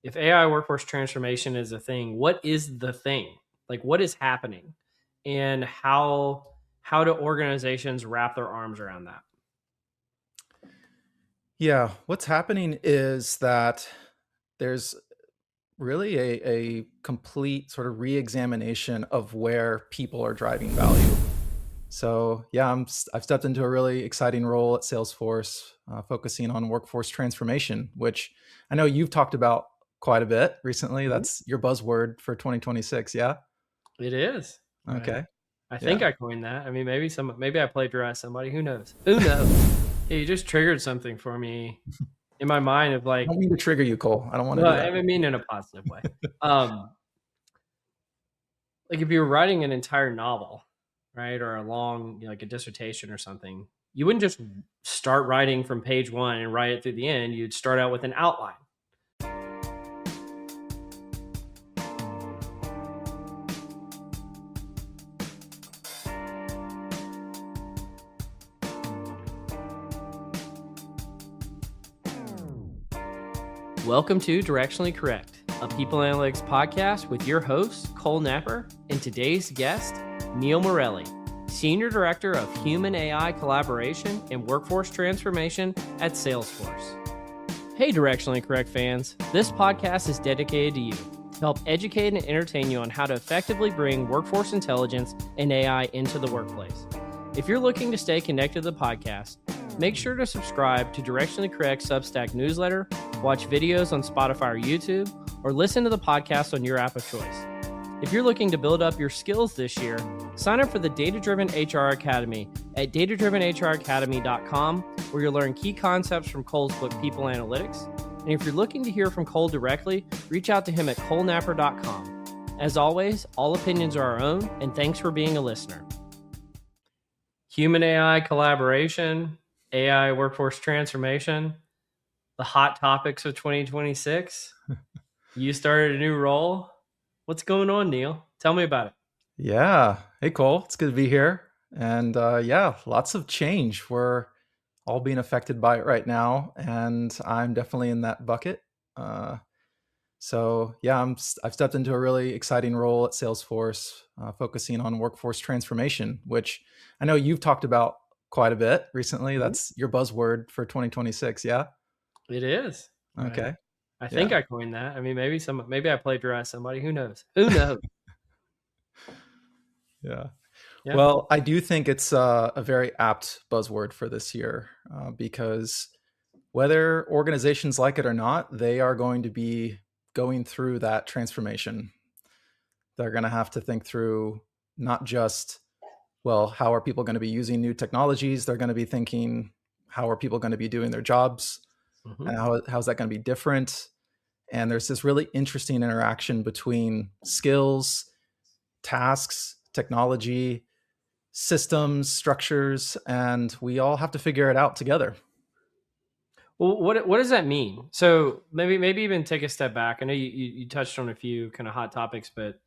if AI workforce transformation is a thing, what is the thing? Like what is happening and how do organizations wrap their arms around that? Yeah, what's happening is that there's really a complete sort of re-examination of where people are driving value. So yeah, I've stepped into a really exciting role at Salesforce, focusing on workforce transformation, which I know you've talked about quite a bit recently. Mhm. That's your buzzword for 2026. Yeah. It is. I, Okay. I think Yeah. I coined that. I mean, maybe I plagiarized somebody. Who knows? Who knows? Yeah, you just triggered something for me in my mind of I don't like, mean to trigger you, Cole. I don't want to well, do I that. mean in a positive way. Um, like if you were writing an entire novel, right, or a long, like a dissertation or something, you wouldn't just start writing from page one and write it through the end. You'd start out with an outline. Welcome to Directionally Correct, a people analytics podcast with your host, Cole Napper, and today's guest, Neil Morelli, Senior Director of Human AI Collaboration and Workforce Transformation at Salesforce. Hey, Directionally Correct fans, this podcast is dedicated to you to help educate and entertain you on how to effectively bring workforce intelligence and AI into the workplace. If you're looking to stay connected to the podcast, make sure to subscribe to Directionally Correct Substack newsletter, watch videos on Spotify or YouTube, or listen to the podcast on your app of choice. If you're looking to build up your skills this year, sign up for the Data Driven HR Academy at datadrivenhracademy.com, where you'll learn key concepts from Cole's book, People Analytics. And if you're looking to hear from Cole directly, reach out to him at colenapper.com. As always, all opinions are our own, and thanks for being a listener. Human AI collaboration, AI workforce transformation, the hot topics of 2026. You started a new role. What's going on, Neil? Tell me about it. Yeah. Hey, Cole. It's good to be here. And yeah, lots of change. We're all being affected by it right now, and I'm definitely in that bucket. Uh, so yeah, I've stepped into a really exciting role at Salesforce, focusing on workforce transformation, which I know you've talked about quite a bit recently. Mhm. That's your buzzword for 2026. Yeah. It is. I, Okay. I think Yeah. I coined that. I mean, maybe I plagiarized somebody. Who knows? Who knows? Yeah. Yeah. Well, I do think it's a very apt buzzword for this year, because whether organizations like it or not, they are going to be going through that transformation. They're going to have to think through not just, well, how are people going to be using new technologies? They're going to be thinking, how are people going to be doing their jobs? Mm-hmm. And how's that going to be different? And there's this really interesting interaction between skills, tasks, technology, systems, structures, and we all have to figure it out together. Well, what does that mean? So maybe even take a step back. I know you touched on a few kind of hot topics, but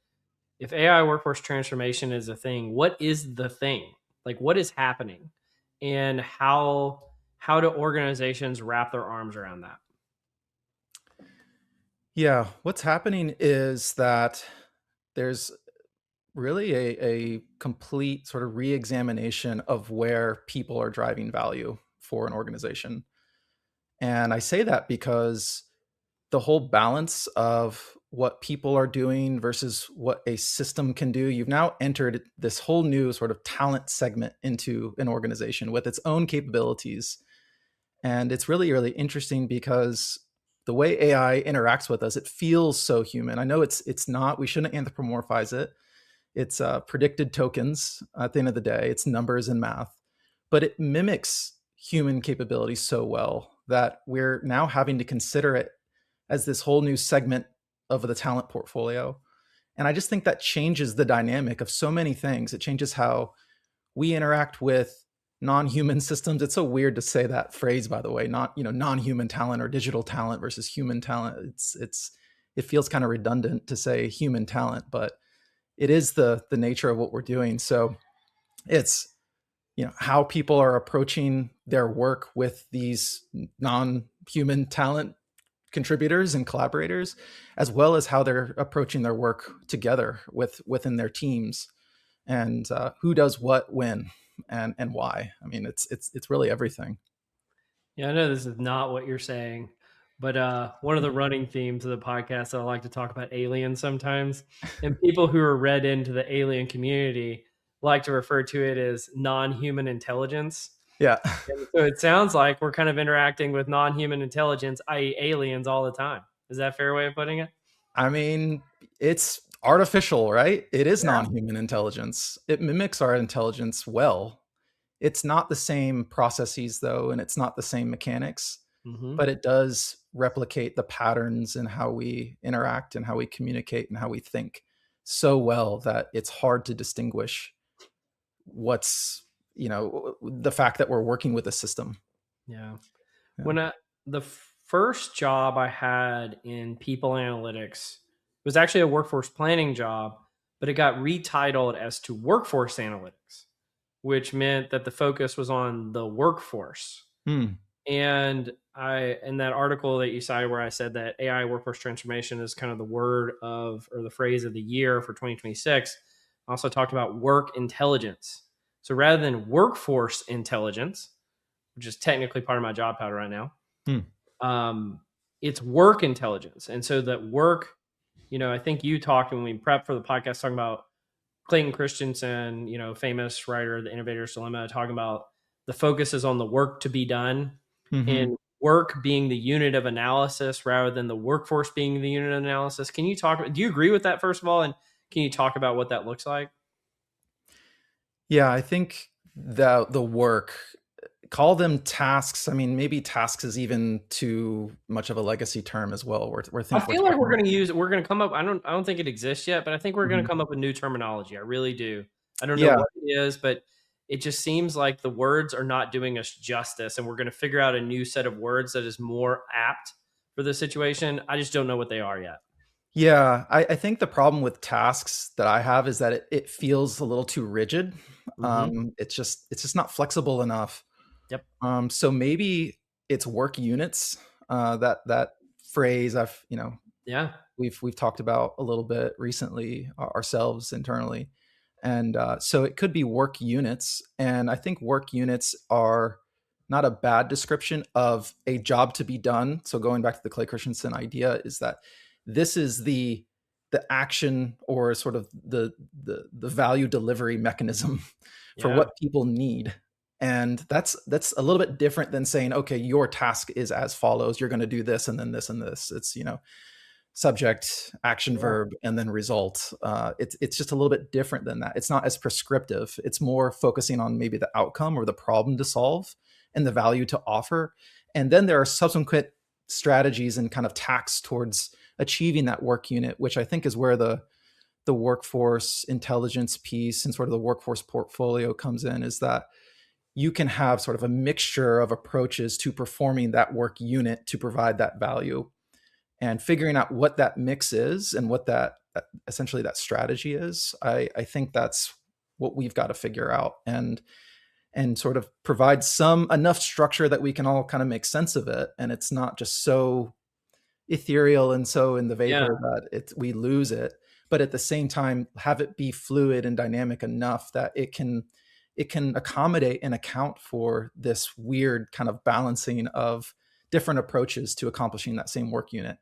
if AI workforce transformation is a thing, what is the thing? Like what is happening, and how do organizations wrap their arms around that? Yeah, what's happening is that there's really a complete sort of re-examination of where people are driving value for an organization. And I say that because the whole balance of what people are doing versus what a system can do, you've now entered this whole new sort of talent segment into an organization with its own capabilities. And it's really, really interesting because the way AI interacts with us, it feels so human. I know it's not, we shouldn't anthropomorphize it. It's predicted tokens at the end of the day. It's numbers and math, but it mimics human capabilities so well that we're now having to consider it as this whole new segment of the talent portfolio. And I just think that changes the dynamic of so many things. It changes how we interact with non-human systems. It's so weird to say that phrase, by the way, not, non-human talent or digital talent versus human talent. It feels kind of redundant to say human talent, but it is the nature of what we're doing. So it's, how people are approaching their work with these non-human talent contributors and collaborators, as well as how they're approaching their work together within their teams, and who does what when and why. I mean, it's really everything. Yeah, I know this is not what you're saying, but one of the running themes of the podcast, I like to talk about aliens sometimes, and people who are read into the alien community like to refer to it as non-human intelligence. Yeah. And so it sounds like we're kind of interacting with non-human intelligence, i.e., aliens, all the time. Is that a fair way of putting it? I mean, it's artificial, right? It is Yeah. non-human intelligence. It mimics our intelligence well. It's not the same processes though, and it's not the same mechanics, Hmm. but it does replicate the patterns in how we interact and how we communicate and how we think so well that it's hard to distinguish what's, the fact that we're working with a system. Yeah. Yeah. When the first job I had in people analytics was actually a workforce planning job, but it got retitled as to workforce analytics, which meant that the focus was on the workforce. Hmm. And in that article that you cited where I said that AI workforce transformation is kind of the word of, or the phrase of the year for 2026, I also talked about work intelligence. So rather than workforce intelligence, which is technically part of my job title right now, Hmm. um, it's work intelligence. And so that work, I think you talked when we prepped for the podcast talking about Clayton Christensen, famous writer, The Innovator's Dilemma, talking about the focus is on the work to be done Hmm. and work being the unit of analysis rather than the workforce being the unit of analysis. Can you do you agree with that, first of all? And can you talk about what that looks like? Yeah, I think the work, call them tasks. I mean, maybe tasks is even too much of a legacy term as well. I We're feel like talking. we're going to come up. I don't think it exists yet, but I think we're going to Mhm. come up with new terminology. I really do. I don't know Yeah, what it is, but it just seems like the words are not doing us justice, and we're going to figure out a new set of words that is more apt for the situation. I just don't know what they are yet. yeah. I think the problem with tasks that I have is that it feels a little too rigid. Hmm. It's just not flexible enough. Yep. So maybe it's work units. That phrase Yeah. we've talked about a little bit recently ourselves internally, and so it could be work units. And I think work units are not a bad description of a job to be done. So going back to the Clay Christensen idea, is that this is the action, or sort of the value delivery mechanism for Yeah. what people need. And that's a little bit different than saying, okay, your task is as follows, you're going to do this and then this and this. It's, subject, action, Yeah. verb, and then result. It's just a little bit different than that. It's not as prescriptive. It's more focusing on maybe the outcome or the problem to solve and the value to offer. And then there are subsequent strategies and kind of tacks towards achieving that work unit, which I think is where the workforce intelligence piece and sort of the workforce portfolio comes in, is that you can have sort of a mixture of approaches to performing that work unit to provide that value, and figuring out what that mix is and what that essentially that strategy is. I think that's what we've got to figure out, and sort of provide some enough structure that we can all kind of make sense of it, and it's not just so ethereal and so in the Yeah. vapor that we lose it, but at the same time have it be fluid and dynamic enough that it can accommodate and account for this weird kind of balancing of different approaches to accomplishing that same work unit.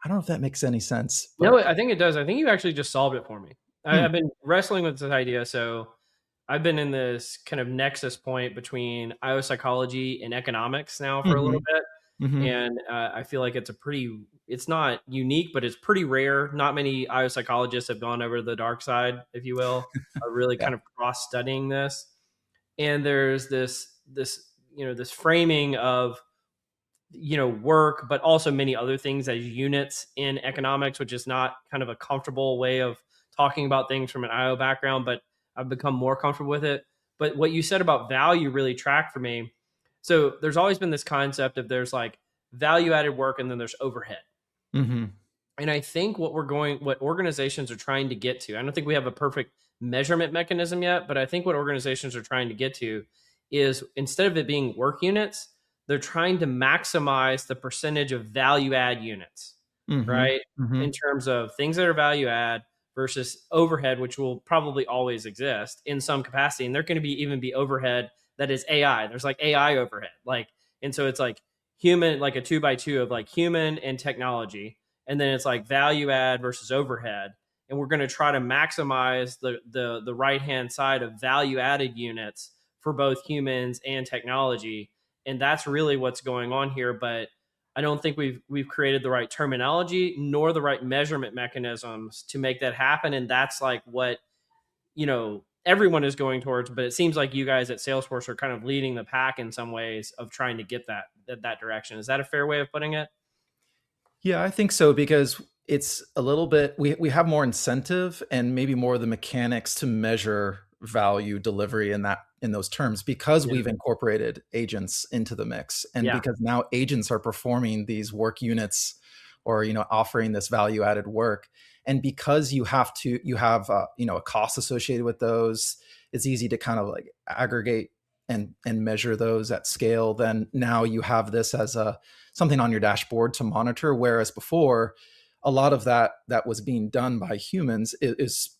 I don't know if that makes any sense, No, but I think it does. I think you actually just solved it for me. hmm, I've been wrestling with this idea. So I've been in this kind of nexus point between IO psychology and economics now for a hmm, little bit. hmm, And I feel like it's not unique, but it's pretty rare. Not many IO psychologists have gone over to the dark side, if you will, are really yeah, kind of cross studying this. And there's this framing of work, but also many other things as units in economics, which is not kind of a comfortable way of talking about things from an IO background, but I've become more comfortable with it. But what you said about value really tracked for me. So there's always been this concept of there's like value added work and then there's overhead. hmm, And I think what organizations are trying to get to, I don't think we have a perfect measurement mechanism yet, but I think what organizations are trying to get to is instead of it being work units, they're trying to maximize the percentage of value add units, Mhm. right? In Mhm. terms of things that are value add versus overhead, which will probably always exist in some capacity. And there can be even be overhead that is AI. There's like AI overhead. Like, and so it's like human, like a 2x2 of like human and technology. And then it's like value add versus overhead. And we're going to try to maximize the right hand side of value added units for both humans and technology. And that's really what's going on here. But I don't think we've created the right terminology nor the right measurement mechanisms to make that happen. And that's like what, everyone is going towards. But it seems like you guys at Salesforce are kind of leading the pack in some ways of trying to get that direction. Is that a fair way of putting it? Yeah, I think so because it's a little bit we have more incentive and maybe more of the mechanics to measure value delivery in those terms because Yeah. we've incorporated agents into the mix and Yeah. because now agents are performing these work units or offering this value added work and because you have a cost associated with those. It's easy to kind of like aggregate and measure those at scale. Then now you have this as a something on your dashboard to monitor. Whereas before, a lot of that was being done by humans is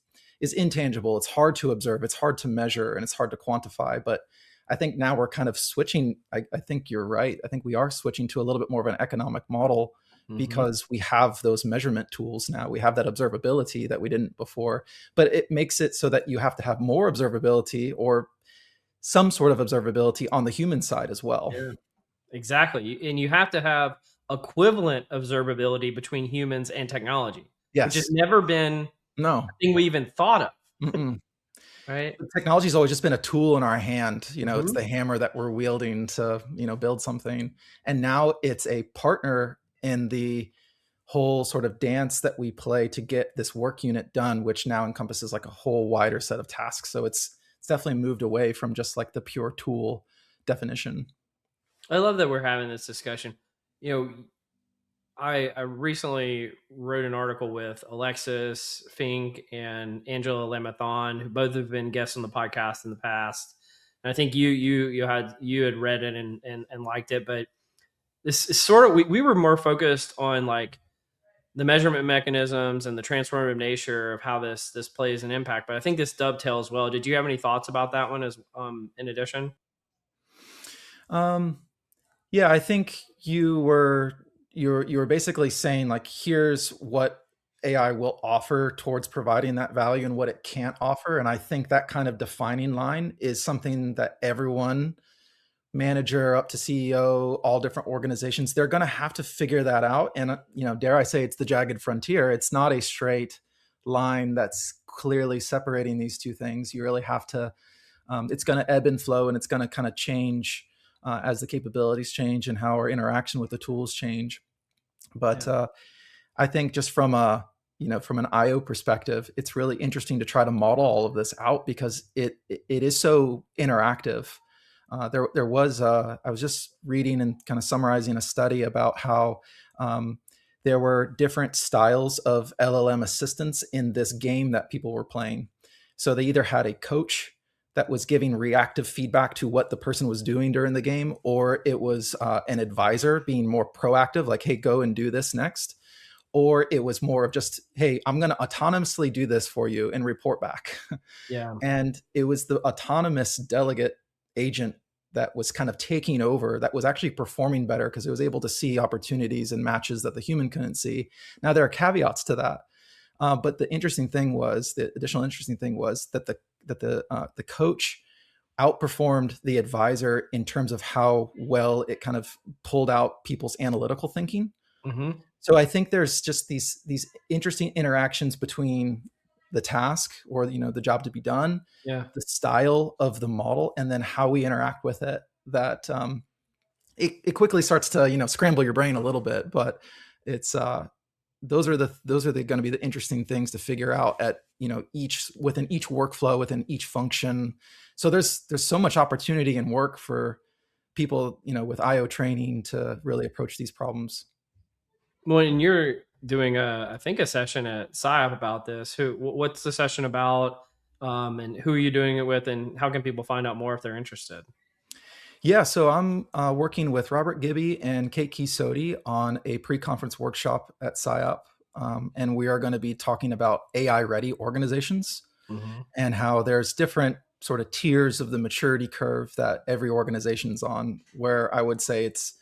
intangible. It's hard to observe, it's hard to measure, and it's hard to quantify. But I think now we're kind of switching. I think you're right. I think we are switching to a little bit more of an economic model Mm-hmm. because we have those measurement tools now. We have that observability that we didn't before, but it makes it so that you have to have more observability or some sort of observability on the human side as well. Yeah. Exactly. And you have to have equivalent observability between humans and technology, which has Yes. never been No. a thing we even thought of, Mm-mm. right? Technology's always just been a tool in our hand. It's Mm-hmm. the hammer that we're wielding to, build something. And now it's a partner in the whole sort of dance that we play to get this work unit done, which now encompasses like a whole wider set of tasks. So it's definitely moved away from just like the pure tool definition. I love that we're having this discussion. You know, I recently wrote an article with Alexis Fink and Angela Lamathon, who both have been guests on the podcast in the past. And I think you had read it and liked it, but this is sort of we were more focused on like the measurement mechanisms and the transformative nature of how this plays an impact. But I think this dovetails well. Did you have any thoughts about that one as in addition? Um, Yeah, I think you were basically saying like here's what AI will offer towards providing that value and what it can't offer. And I think that kind of defining line is something that everyone, manager up to CEO, all different organizations, they're going to have to figure that out. And dare I say, it's the jagged frontier. It's not a straight line that's clearly separating these two things. You really have to it's going to ebb and flow and it's going to kind of change as the capabilities change and how our interaction with the tools change. But Yeah. I think just from a from an IO perspective, it's really interesting to try to model all of this out because it is so interactive. There was I was just reading and kind of summarizing a study about how there were different styles of LLM assistants in this game that people were playing. So they either had a coach that was giving reactive feedback to what the person was doing during the game, or it was an advisor being more proactive, like, hey, go and do this next. Or it was more of just, hey, I'm going to autonomously do this for you and report back. Yeah. And it was the autonomous delegate agent that was kind of taking over that was actually performing better because it was able to see opportunities and matches that the human couldn't see. Now, there are caveats to that. But the additional interesting thing was that the coach outperformed the advisor in terms of how well it kind of pulled out people's analytical thinking. Mm-hmm. So I think there's just these interesting interactions between the task or the job to be done, Yeah. the style of the model, and then how we interact with it. That it quickly starts to scramble your brain a little bit, but it's those are going to be the interesting things to figure out at each within each workflow within each function. So there's so much opportunity and work for people with IO training to really approach these problems. Well, and you're doing I think a session at SciOp about this. What's the session about? And who are you doing it with? And how can people find out more if they're interested? Yeah, so I'm working with Robert Gibby and Kate Kisodi on a pre-conference workshop at SciOp, and we are going to be talking about AI-ready organizations Mm-hmm. and how there's different sort of tiers of the maturity curve that every organization's on. Where I would say it's,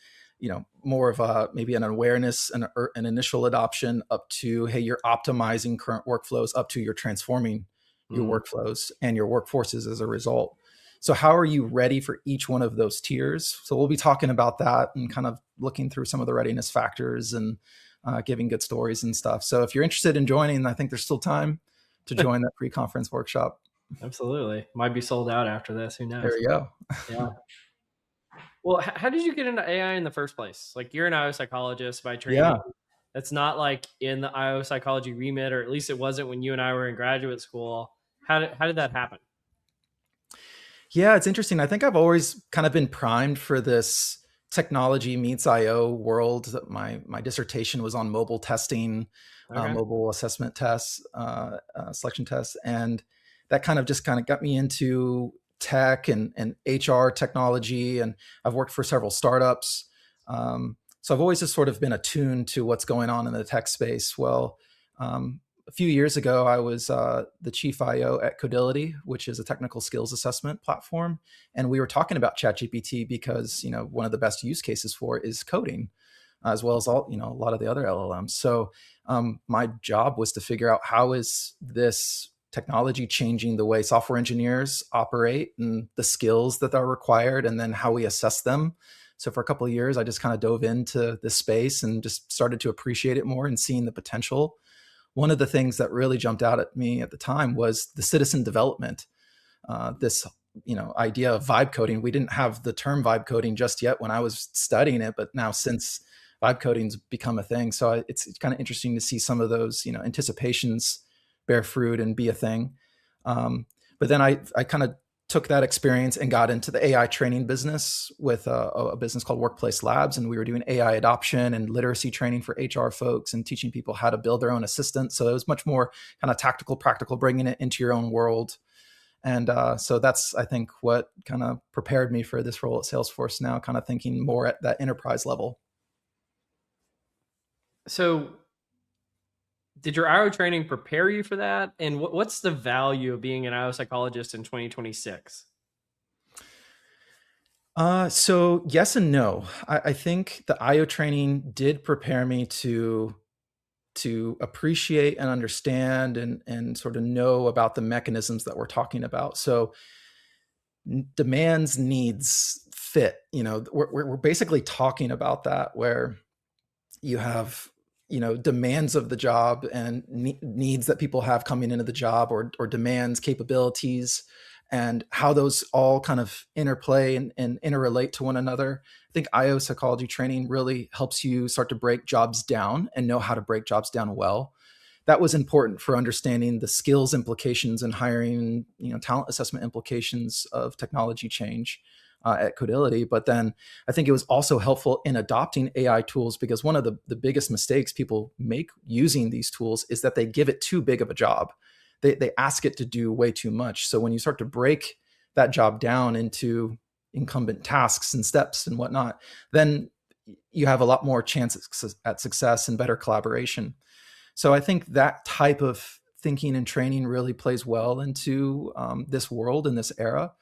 more of a maybe an awareness and an initial adoption up to, hey, you're optimizing current workflows, up to you're transforming your Mm. workflows and your workforces as a result. So how are you ready for each one of those tiers? So we'll be talking about that and kind of looking through some of the readiness factors and giving good stories and stuff. So if you're interested in joining, I think there's still time to join that pre-conference workshop. Absolutely. Might be sold out after this. Who There knows? you go. Yeah. Well, how did you get into AI in the first place? Like, you're an IO psychologist by training. Yeah. That's not like in the IO psychology remit, or at least it wasn't when you and I were in graduate school. How did that happen? Yeah, it's interesting. I think I've always kind of been primed for this technology meets IO world. My dissertation was on mobile testing, Okay. mobile assessment tests, selection tests, and that kind of got me into tech and HR technology. And I've worked for several startups, so I've always just sort of been attuned to what's going on in the tech space. Well, a few years ago, I was the chief IO at Codility, which is a technical skills assessment platform, and we were talking about ChatGPT because one of the best use cases for it is coding, as well as all a lot of the other LLMs. So my job was to figure out how is this technology changing the way software engineers operate and the skills that are required, and then how we assess them. So for a couple of years, I just kind of dove into this space and just started to appreciate it more and seeing the potential. One of the things that really jumped out at me at the time was the citizen development. This idea of vibe coding. We didn't have the term vibe coding just yet when I was studying it, but now since vibe coding's become a thing, so it's kind of interesting to see some of those anticipations bear fruit and be a thing. But then I kind of took that experience and got into the AI training business with a business called Workplace Labs. And we were doing AI adoption and literacy training for HR folks and teaching people how to build their own assistant. So it was much more kind of tactical, practical, bringing it into your own world. And so that's, I think, what kind of prepared me for this role at Salesforce now, kind of thinking more at that enterprise level. So, did your IO training prepare you for that? And what's the value of being an IO psychologist in 2026? So yes and no. I think the IO training did prepare me to appreciate and understand and sort of know about the mechanisms that we're talking about. So demands, needs, fit. We're basically talking about that, where you have demands of the job and needs that people have coming into the job, or demands, capabilities, and how those all kind of interplay and interrelate to one another. I think IO psychology training really helps you start to break jobs down and know how to break jobs down well. That was important for understanding the skills implications and hiring, talent assessment implications of technology change at Codility. But then I think it was also helpful in adopting AI tools, because one of the biggest mistakes people make using these tools is that they give it too big of a job. They ask it to do way too much. So when you start to break that job down into incumbent tasks and steps and whatnot, then you have a lot more chance at success and better collaboration. So I think that type of thinking and training really plays well into this world and this era.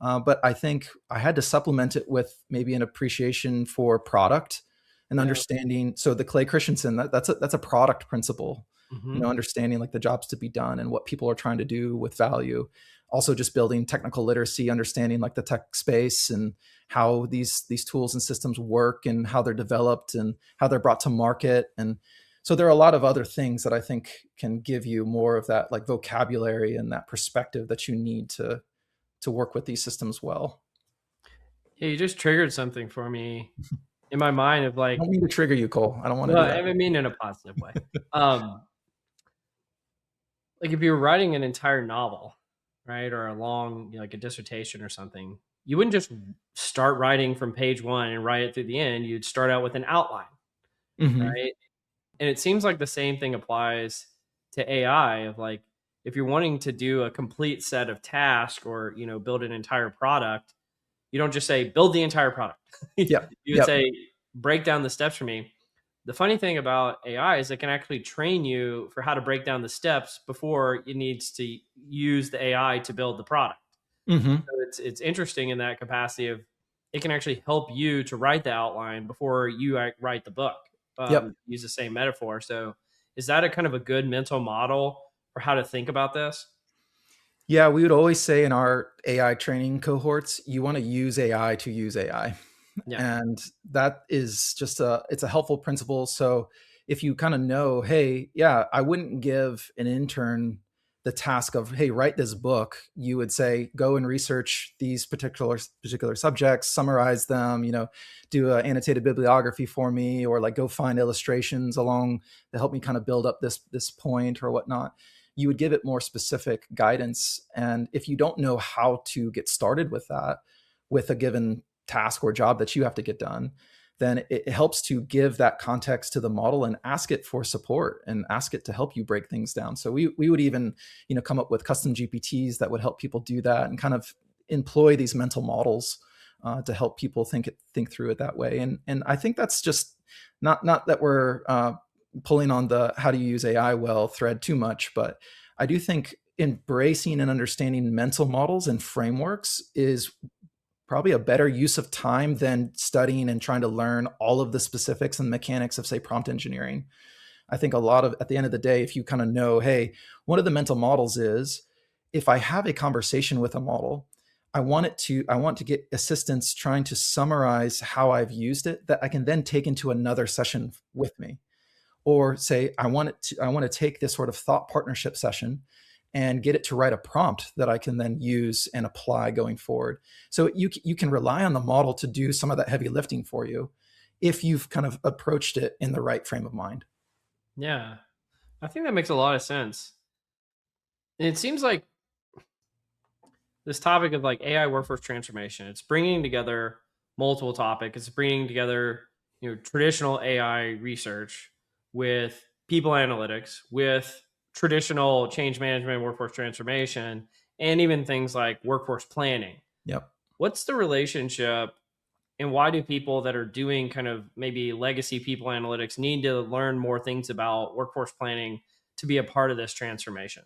But I think I had to supplement it with maybe an appreciation for product and Yeah. understanding. So the Clay Christensen, that's a product principle, Mm-hmm. understanding like the jobs to be done and what people are trying to do with value. Also just building technical literacy, understanding like the tech space and how these tools and systems work and how they're developed and how they're brought to market. And so there are a lot of other things that I think can give you more of that like vocabulary and that perspective that you need to work with these systems well. Yeah, you just triggered something for me in my mind of I don't like, mean to trigger you, Cole. I don't want to well, do that. I mean in a positive way. Um, like if you're writing an entire novel, right, or a long, like a dissertation or something, you wouldn't just start writing from page one and write it through the end. You'd start out with an outline, Hmm. right? And it seems like the same thing applies to AI of like, if you're wanting to do a complete set of tasks or, build an entire product, You don't just say build the entire product. Yep. You would Yep. say break down the steps for me. The funny thing about AI is it can actually train you for how to break down the steps before it needs to use the AI to build the product. Hmm. So it's interesting in that capacity of it can actually help you to write the outline before you write the book. Yep. Use the same metaphor. So is that a kind of a good mental model for how to think about this? Yeah, we would always say in our AI training cohorts, you want to use AI to use AI. Yeah. And that is just it's a helpful principle. So if you kind of know, hey, yeah, I wouldn't give an intern the task of, hey, write this book. You would say, go and research these particular subjects, summarize them, do an annotated bibliography for me, or like go find illustrations along to help me kind of build up this point or whatnot. You would give it more specific guidance. And if you don't know how to get started with that, with a given task or job that you have to get done, then it helps to give that context to the model and ask it for support and ask it to help you break things down. So we would even, come up with custom GPTs that would help people do that and kind of employ these mental models to help people think through it that way. And I think that's just not that we're pulling on the how do you use AI well thread too much, but I do think embracing and understanding mental models and frameworks is probably a better use of time than studying and trying to learn all of the specifics and mechanics of, say, prompt engineering. I think a lot of, at the end of the day, if you kind of know, hey, one of the mental models is if I have a conversation with a model, I want to get assistance trying to summarize how I've used it that I can then take into another session with me. Or say, I want to take this sort of thought partnership session and get it to write a prompt that I can then use and apply going forward. So you can rely on the model to do some of that heavy lifting for you if you've kind of approached it in the right frame of mind. Yeah. I think that makes a lot of sense. And it seems like this topic of like AI workforce transformation, it's bringing together multiple topics. It's bringing together, traditional AI research with people analytics, with traditional change management, workforce transformation, and even things like workforce planning. Yep. What's the relationship and why do people that are doing kind of maybe legacy people analytics need to learn more things about workforce planning to be a part of this transformation?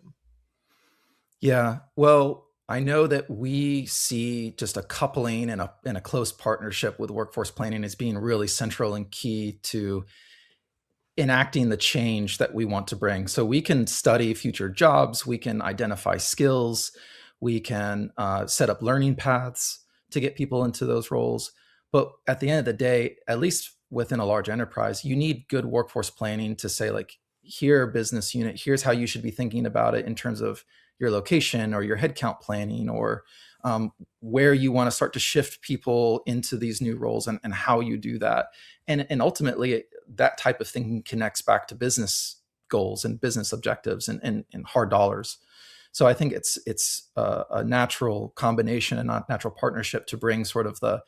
Yeah. Well, I know that we see just a coupling and a close partnership with workforce planning as being really central and key to enacting the change that we want to bring. So we can study future jobs, we can identify skills, we can set up learning paths to get people into those roles. But at the end of the day, at least within a large enterprise, you need good workforce planning to say, like, here, business unit, here's how you should be thinking about it in terms of your location or your headcount planning, or where you want to start to shift people into these new roles, and how you do that. And ultimately, that type of thinking connects back to business goals and business objectives and hard dollars. So I think it's a natural combination and a natural partnership to bring sort of the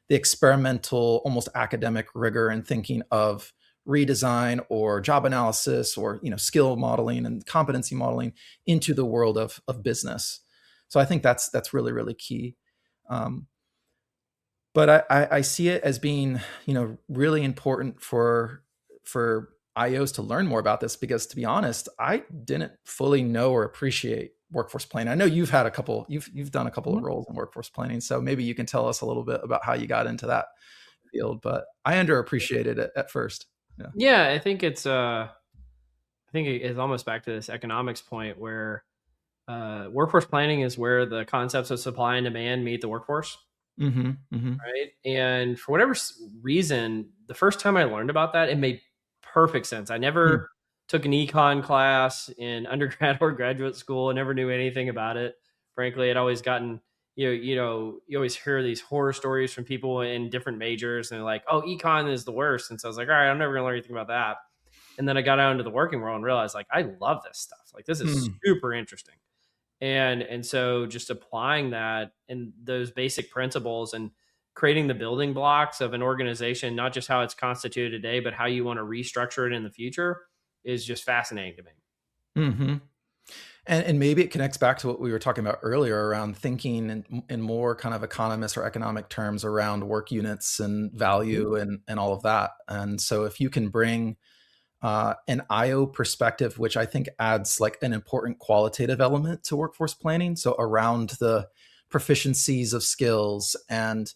experimental, almost academic rigor and thinking of redesign or job analysis or skill modeling and competency modeling into the world of business. So I think that's really, really key. Um, but I see it as being really important for IOs to learn more about this, because to be honest, I didn't fully know or appreciate workforce planning. I know you've done a couple of roles in workforce planning, so maybe you can tell us a little bit about how you got into that field. But I underappreciated it at first. Yeah. Yeah, I think it's almost back to this economics point where workforce planning is where the concepts of supply and demand meet the workforce, Mm-hmm. Mm-hmm. right? And for whatever reason, the first time I learned about that, it made perfect sense. I Mm. never took an econ class in undergrad or graduate school. I never knew anything about it. Frankly, I'd always gotten, you always hear these horror stories from people in different majors, and they're like, "Oh, econ is the worst." And so I was like, "All right, I'm never gonna learn anything about that." And then I got out into the working world and realized, like, I love this stuff. Like, this is Mm. super interesting. And so just applying that and those basic principles and creating the building blocks of an organization, not just how it's constituted today, but how you want to restructure it in the future, is just fascinating to me. Mm-hmm. And maybe it connects back to what we were talking about earlier around thinking in more kind of economist or economic terms around work units and Mhm. value and all of that. And so if you can bring an IO perspective, which I think adds like an important qualitative element to workforce planning. So around the proficiencies of skills and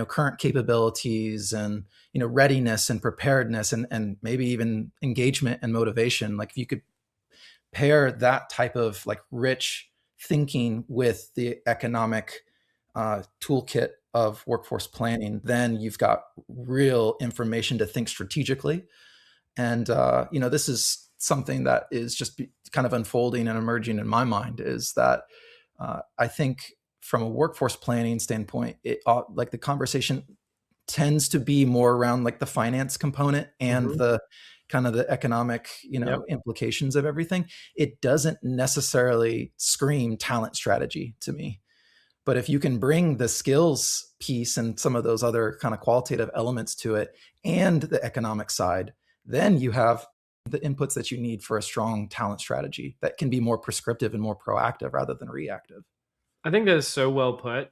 current capabilities and readiness and preparedness and maybe even engagement and motivation. Like if you could pair that type of like rich thinking with the economic toolkit of workforce planning, then you've got real information to think strategically. And this is something that is just kind of unfolding and emerging in my mind, is that I think from a workforce planning standpoint, like the conversation tends to be more around like the finance component and Mhm. the kind of the economic Yep. implications of everything. It doesn't necessarily scream talent strategy to me. But if you can bring the skills piece and some of those other kind of qualitative elements to it and the economic side, then you have the inputs that you need for a strong talent strategy that can be more prescriptive and more proactive rather than reactive. I think that is so well put.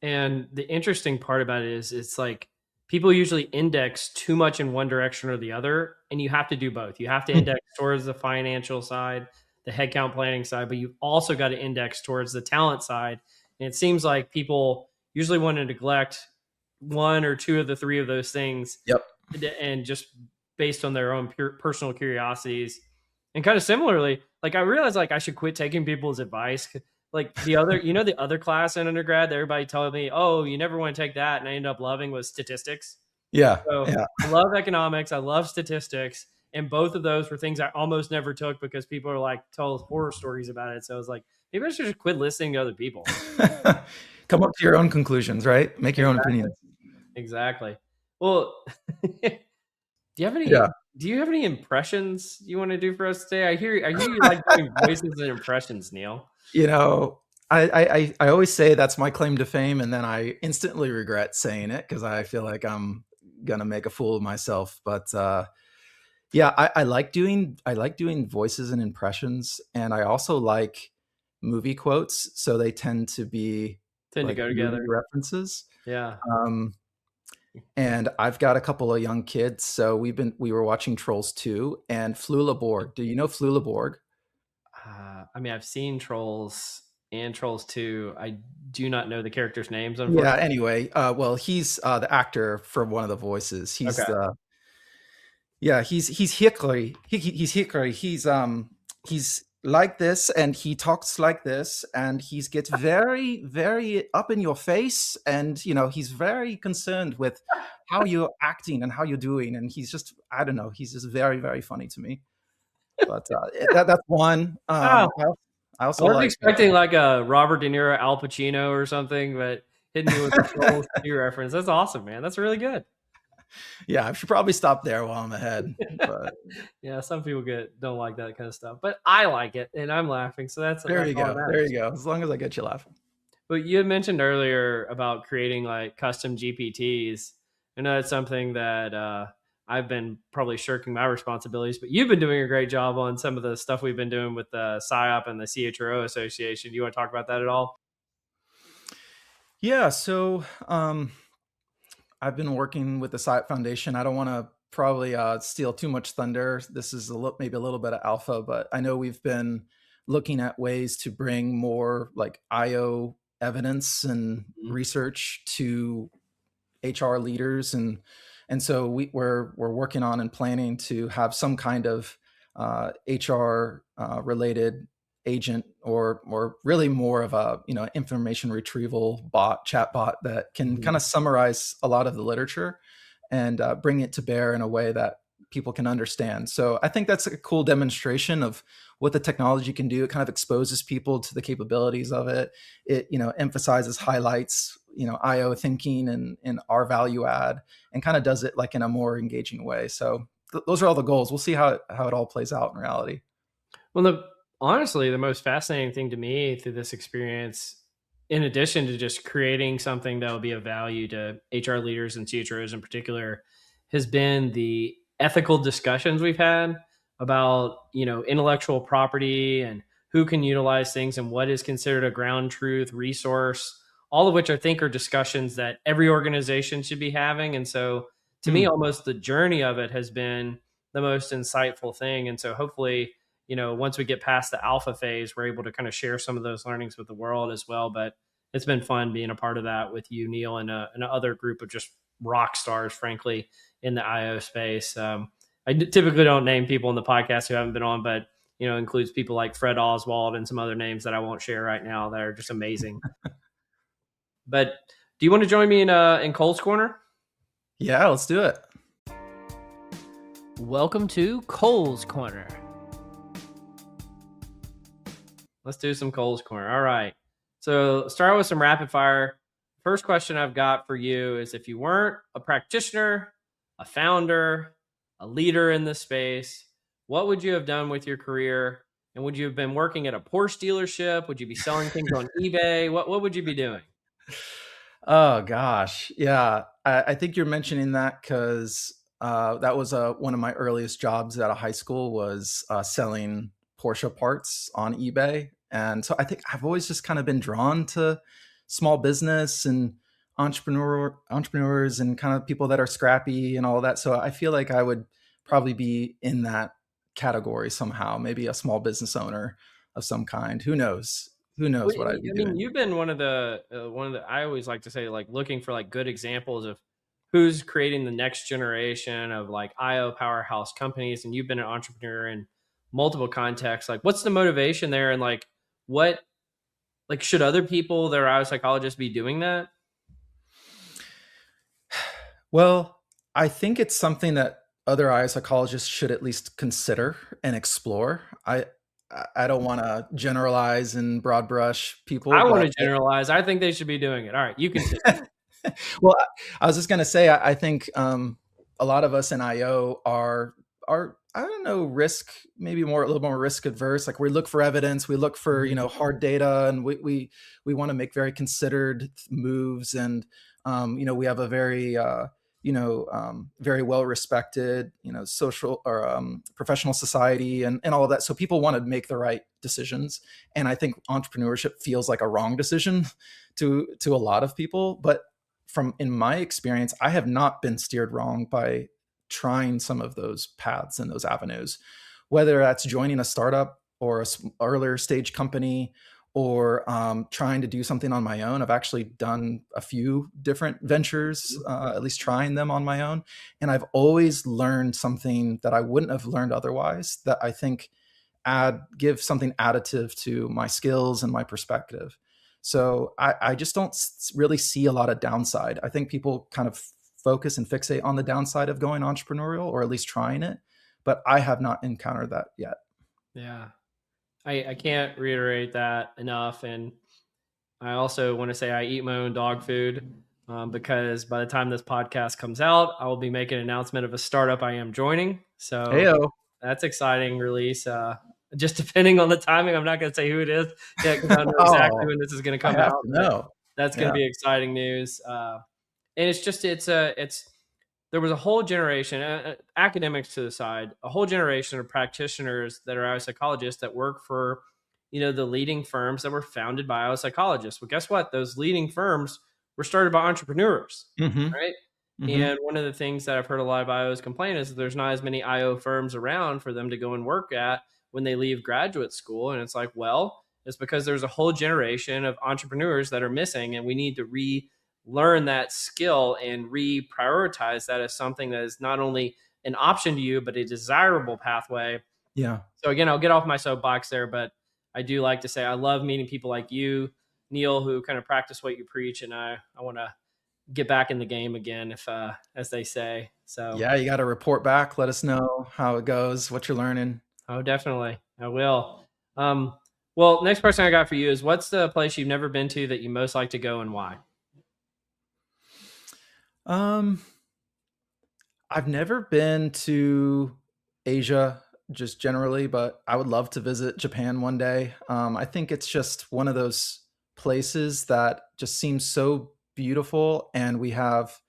And the interesting part about it is it's like people usually index too much in one direction or the other, and you have to do both. You have to index towards the financial side, the headcount planning side, but you've also got to index towards the talent side. And it seems like people usually want to neglect one or two of the three of those things Yep. and just based on their own pure personal curiosities. And kind of similarly, like I realized like I should quit taking people's advice. Like the other, the other class in undergrad that everybody told me, oh, you never want to take that. And I ended up loving was statistics. Yeah. So Yeah. I love economics. I love statistics. And both of those were things I almost never took because people are like told horror stories about it. So I was like, maybe I should just quit listening to other people. Come up to your own conclusions, right? Make your own Exactly. opinions. Exactly. Well, Do you have any Yeah. do you have any impressions you wanna do for us today? I hear you like doing voices and impressions, Neil. You know, I always say that's my claim to fame, and then I instantly regret saying it because I feel like I'm gonna make a fool of myself. But yeah, I like doing voices and impressions, and I also like movie quotes, so they tend to be Tend to like go movie together. references. Yeah. Um, and I've got a couple of young kids, so we were watching Trolls 2 and Flula Borg. Do you know Flula Borg? I mean, I've seen Trolls and Trolls 2. I do not know the characters' names, Yeah, unfortunately. anyway, well, he's the actor for one of the voices. He's Okay. the Yeah, he's Hickory. He's Hickory. He's like this, and he talks like this, and he gets very, very up in your face, and he's very concerned with how you're acting and how you're doing, and he's just, I don't know, he's just very, very funny to me. But that's one. Oh, I I also was like expecting like a Robert De Niro, Al Pacino or something, but hitting me with the Trolls 2 reference. That's awesome, man. That's really good. yeah, I should probably stop there while I'm ahead. But Yeah, some people don't like that kind of stuff, but I like it and I'm laughing, so that's there you all that go, there matters. you go. As long as I get you laughing. But you had mentioned earlier about creating like custom GPTs. I know that's something that I've been probably shirking my responsibilities, but you've been doing a great job on some of the stuff we've been doing with the PSYOP and the CHRO Association. Do you want to talk about that at all? Yeah, so I've been working with the Site Foundation. I don't want to probably steal too much thunder. This is maybe a little bit of alpha, but I know we've been looking at ways to bring more like IO evidence and Mhm. research to HR leaders, and so we're working on and planning to have some kind of HR related agent, or really more of a information retrieval chat bot that can Mhm. kind of summarize a lot of the literature and bring it to bear in a way that people can understand. So I think that's a cool demonstration of what the technology can do. It kind of exposes people to the capabilities of it. It emphasizes, highlights IO thinking and our value add, and kind of does it like in a more engaging way. So those are all the goals. We'll see how it all plays out in reality. Well, honestly, the most fascinating thing to me through this experience, in addition to just creating something that will be of value to HR leaders and CHROs in particular, has been the ethical discussions we've had about intellectual property and who can utilize things and what is considered a ground truth resource, all of which I think are discussions that every organization should be having. And so to me, Hmm. almost the journey of it has been the most insightful thing. And so hopefully, once we get past the alpha phase, we're able to kind of share some of those learnings with the world as well. But it's been fun being a part of that with you, Neil, and other group of just rock stars, frankly, in the IO space. I typically don't name people in the podcast who haven't been on, but includes people like Fred Oswald and some other names that I won't share right now that are just amazing. But do you want to join me in Cole's Corner? Yeah, let's do it. Welcome to Cole's Corner. Let's do some Cole's Corner. All right. So start with some rapid fire. First question I've got for you is, if you weren't a practitioner, a founder, a leader in this space, what would you have done with your career? And would you have been working at a Porsche dealership? Would you be selling things on eBay? What would you be doing? Oh gosh, yeah. I think you're mentioning that because that was one of my earliest jobs out of high school was selling Porsche parts on eBay, and so I think I've always just kind of been drawn to small business and entrepreneurs and kind of people that are scrappy and all of that. So I feel like I would probably be in that category somehow, maybe a small business owner of some kind. Who knows? Who Well, knows what I'd be I mean, doing? you've been one of the. I always like to say, like, looking for like good examples of who's creating the next generation of like IO powerhouse companies, and you've been an entrepreneur in multiple contexts. Like, what's the motivation there, and what should other people that are IO psychologists be doing that? Well, I think it's something that other eye psychologists should at least consider and explore. I don't want to generalize and broad brush people, I want but to generalize. I think they should be doing it. All right, you continue. well, I was just going to say I think a lot of us in IO are I don't know, risk, maybe more a little more risk adverse. Like we look for evidence, we look for hard data, and we want to make very considered moves. And we have a very very well respected social or professional society and all of that. So people want to make the right decisions, and I think entrepreneurship feels like a wrong decision to a lot of people. But from in my experience, I have not been steered wrong by trying some of those paths and those avenues, whether that's joining a startup or a earlier stage company or trying to do something on my own. I've actually done a few different ventures, at least trying them on my own. And I've always learned something that I wouldn't have learned otherwise, that I think give something additive to my skills and my perspective. So I just don't really see a lot of downside. I think people kind of focus and fixate on the downside of going entrepreneurial, or at least trying it. But I have not encountered that yet. Yeah, I can't reiterate that enough. And I also want to say I eat my own dog food because by the time this podcast comes out, I will be making an announcement of a startup I am joining. So Heyo. that's exciting release. Just depending on the timing, I'm not going to say who it is yet because I don't know exactly Oh, when this is going to I come have out. to But know. that's going to Yeah. be exciting news. And it's there was a whole generation, academics to the side, a whole generation of practitioners that are psychologists that work for, the leading firms that were founded by psychologists. Well, guess what? Those leading firms were started by entrepreneurs, Mm-hmm. right? Mm-hmm. And one of the things that I've heard a lot of IOs complain is that there's not as many IO firms around for them to go and work at when they leave graduate school. And it's like, well, it's because there's a whole generation of entrepreneurs that are missing, and we need to relearn that skill and reprioritize that as something that is not only an option to you, but a desirable pathway. Yeah. So again, I'll get off my soapbox there, but I do like to say I love meeting people like you, Neil, who kind of practice what you preach, and I want to get back in the game again, if as they say. So Yeah, you got to report back. Let us know how it goes, what you're learning. oh, definitely, I will. Well, next question I got for you is, what's the place you've never been to that you most like to go, and why? Um, I've never been to Asia just generally, but I would love to visit Japan one day. I think it's just one of those places that just seems so beautiful, and we have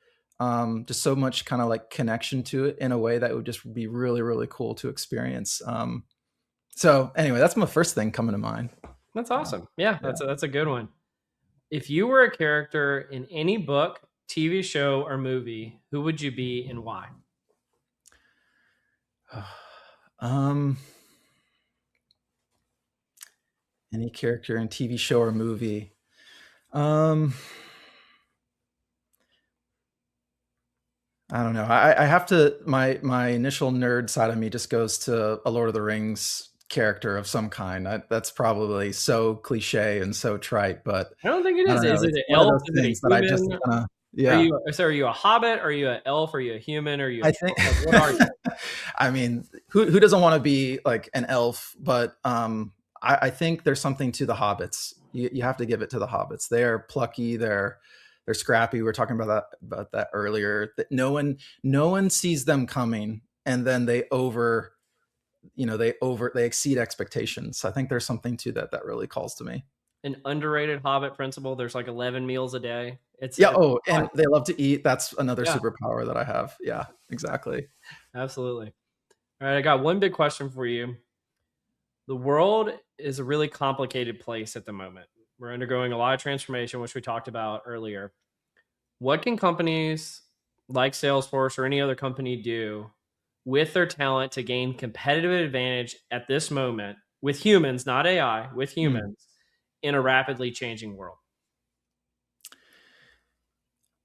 just so much kind of like connection to it in a way that would just be really, really cool to experience. So anyway, that's my first thing coming to mind. That's awesome. Yeah, Yeah. that's a good one. If you were a character in any book, TV show, or movie, who would you be and why? Um, any character in TV show or movie. Um, I don't know. I have to. My initial nerd side of me just goes to a Lord of the Rings character of some kind. That's probably so cliche and so trite, but I don't think it I is. don't know. Is it It's an one of elf? those Is it a things that I just human? kind of Are yeah. you a hobbit? Are you an elf? Are you a human? Are you a I troll? think. Like, what are you? I mean, who doesn't want to be like an elf? But I think there's something to the hobbits. You have to give it to the hobbits. They're plucky. They're scrappy. We were talking about that earlier. That no one sees them coming, and then they exceed expectations. I think there's something to that really calls to me. An underrated hobbit principle. There's like 11 meals a day. Yeah. It's Oh, and they love to eat. That's another yeah, superpower that I have. Yeah, exactly. absolutely. All right, I got one big question for you. The world is a really complicated place at the moment. We're undergoing a lot of transformation, which we talked about earlier. What can companies like Salesforce or any other company do with their talent to gain competitive advantage at this moment with humans, not AI, with Hmm. humans in a rapidly changing world?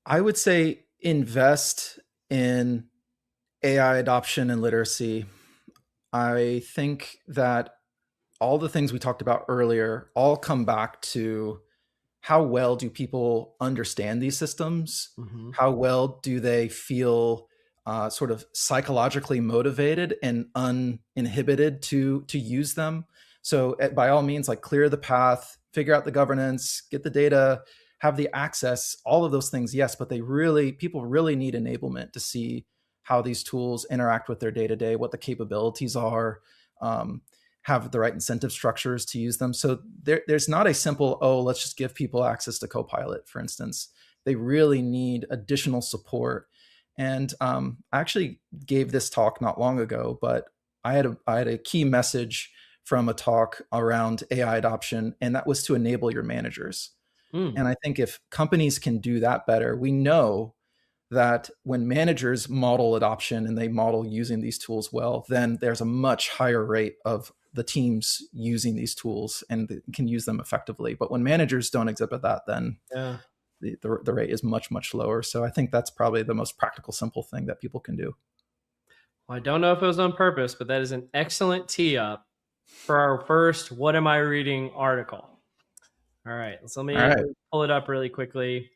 I would say invest in AI adoption and literacy. I think that all the things we talked about earlier all come back to how well do people understand these systems? Mm-hmm. How well do they feel sort of psychologically motivated and uninhibited to use them? So, by all means, like clear the path, figure out the governance, get the data, have the access, all of those things, yes, but people really need enablement to see how these tools interact with their day to day, what the capabilities are. Um, have the right incentive structures to use them. So there's not a simple, oh, let's just give people access to Copilot, for instance. They really need additional support. And I actually gave this talk not long ago, but I had a key message from a talk around AI adoption, and that was to enable your managers. Mm, And I think if companies can do that better, we know that when managers model adoption and they model using these tools well, then there's a much higher rate of the teams using these tools and can use them effectively. But when managers don't exhibit that, then yeah. the rate is much, much lower. So I think that's probably the most practical, simple thing that people can do. Well, I don't know if it was on purpose, but that is an excellent tee up for our first What Am I Reading article. All right, so let All me right. pull it up really quickly.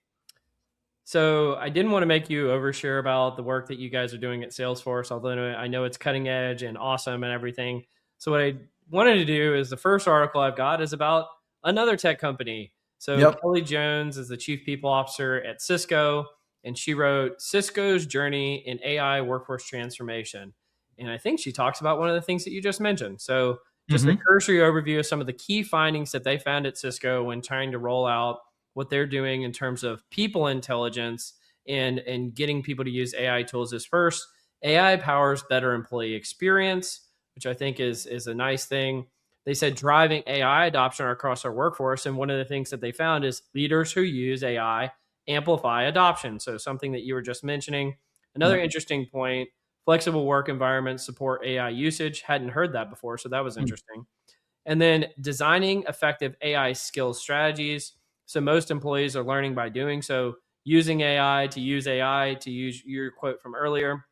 So I didn't want to make you overshare about the work that you guys are doing at Salesforce, although I know it's cutting edge and awesome and everything. So what I wanted to do is the first article I've got is about another tech company. So Yep. Kelly Jones is the chief people officer at Cisco, and she wrote Cisco's journey in AI workforce transformation. And I think she talks about one of the things that you just mentioned. So just a Mm-hmm. cursory overview of some of the key findings that they found at Cisco when trying to roll out what they're doing in terms of people intelligence and getting people to use AI tools is first, AI powers better employee experience, which I think is a nice thing. They said driving AI adoption across our workforce. And one of the things that they found is leaders who use AI amplify adoption. So something that you were just mentioning. Another Yep. interesting point, flexible work environments support AI usage. Hadn't heard that before. So that was Mm. interesting. And then designing effective AI skills strategies. So most employees are learning by doing so, using AI to use your quote from earlier.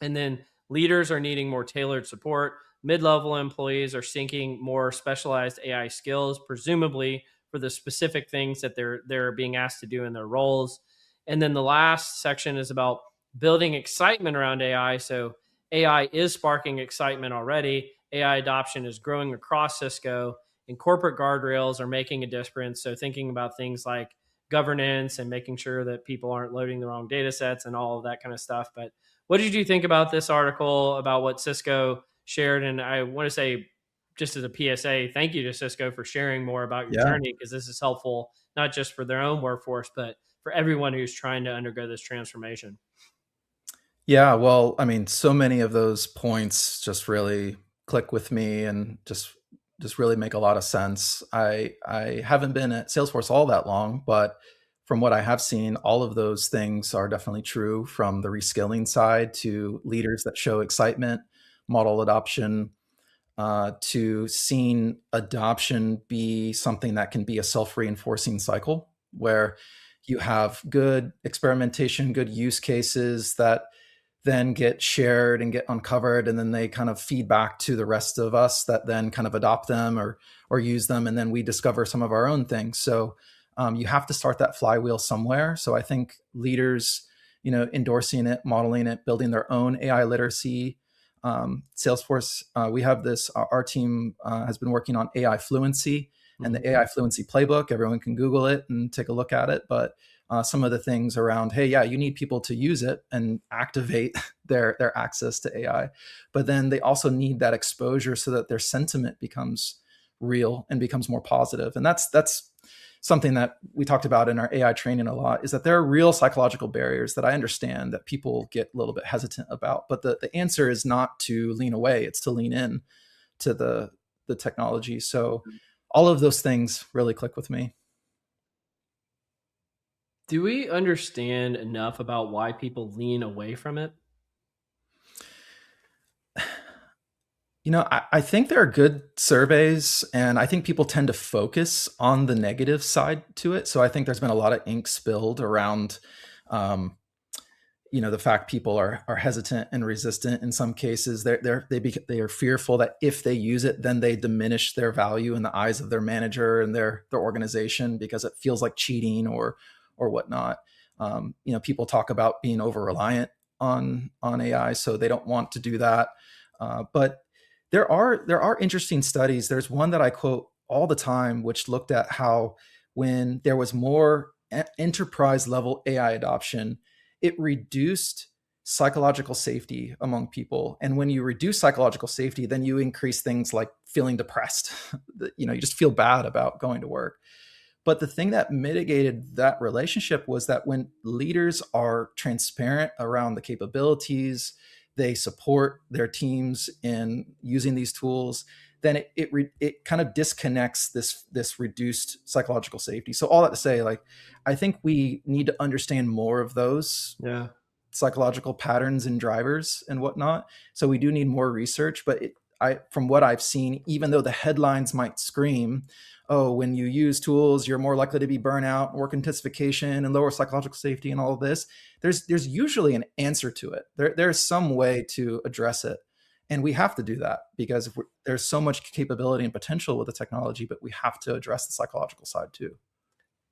And then leaders are needing more tailored support. Mid-level employees are seeking more specialized AI skills, presumably for the specific things that they're being asked to do in their roles. And then the last section is about building excitement around AI. So AI is sparking excitement already. AI adoption is growing across Cisco, and corporate guardrails are making a difference. So thinking about things like governance and making sure that people aren't loading the wrong data sets and all of that kind of stuff. But what did you think about this article about what Cisco shared? And I want to say, just as a PSA, thank you to Cisco for sharing more about your Yeah. journey, because this is helpful not just for their own workforce, but for everyone who's trying to undergo this transformation. Yeah. Well, I mean, so many of those points just really click with me and just really make a lot of sense. I haven't been at Salesforce all that long, but from what I have seen, all of those things are definitely true, from the reskilling side to leaders that show excitement, model adoption, to seeing adoption be something that can be a self-reinforcing cycle where you have good experimentation, good use cases that then get shared and get uncovered, and then they kind of feed back to the rest of us that then kind of adopt them or use them, and then we discover some of our own things. So you have to start that flywheel somewhere. So I think leaders, endorsing it, modeling it, building their own AI literacy. Salesforce, we have this. Our team has been working on AI fluency and the AI fluency playbook. Everyone can Google it and take a look at it, but some of the things around, hey, yeah, you need people to use it and activate their access to AI, but then they also need that exposure so that their sentiment becomes real and becomes more positive. And that's something that we talked about in our AI training a lot, is that there are real psychological barriers that I understand that people get a little bit hesitant about. But the answer is not to lean away, it's to lean in to the technology. So all of those things really click with me. Do we understand enough about why people lean away from it? I think there are good surveys, and I think people tend to focus on the negative side to it. So I think there's been a lot of ink spilled around, um, the fact people are hesitant and resistant in some cases. They are fearful that if they use it, then they diminish their value in the eyes of their manager and their organization, because it feels like cheating or whatnot. People talk about being over reliant on AI, so they don't want to do that. But there are interesting studies. There's one that I quote all the time, which looked at how when there was more enterprise level AI adoption, it reduced psychological safety among people. And when you reduce psychological safety, then you increase things like feeling depressed. You just feel bad about going to work. But the thing that mitigated that relationship was that when leaders are transparent around the capabilities, they support their teams in using these tools, then it kind of disconnects this reduced psychological safety. So all that to say, like, I think we need to understand more of those Yeah. psychological patterns and drivers and whatnot. So we do need more research, but from what I've seen, even though the headlines might scream, oh, when you use tools, you're more likely to be burnout, work intensification, and lower psychological safety, and all of this, there's usually an answer to it. There's some way to address it, and we have to do that because there's so much capability and potential with the technology, but we have to address the psychological side too.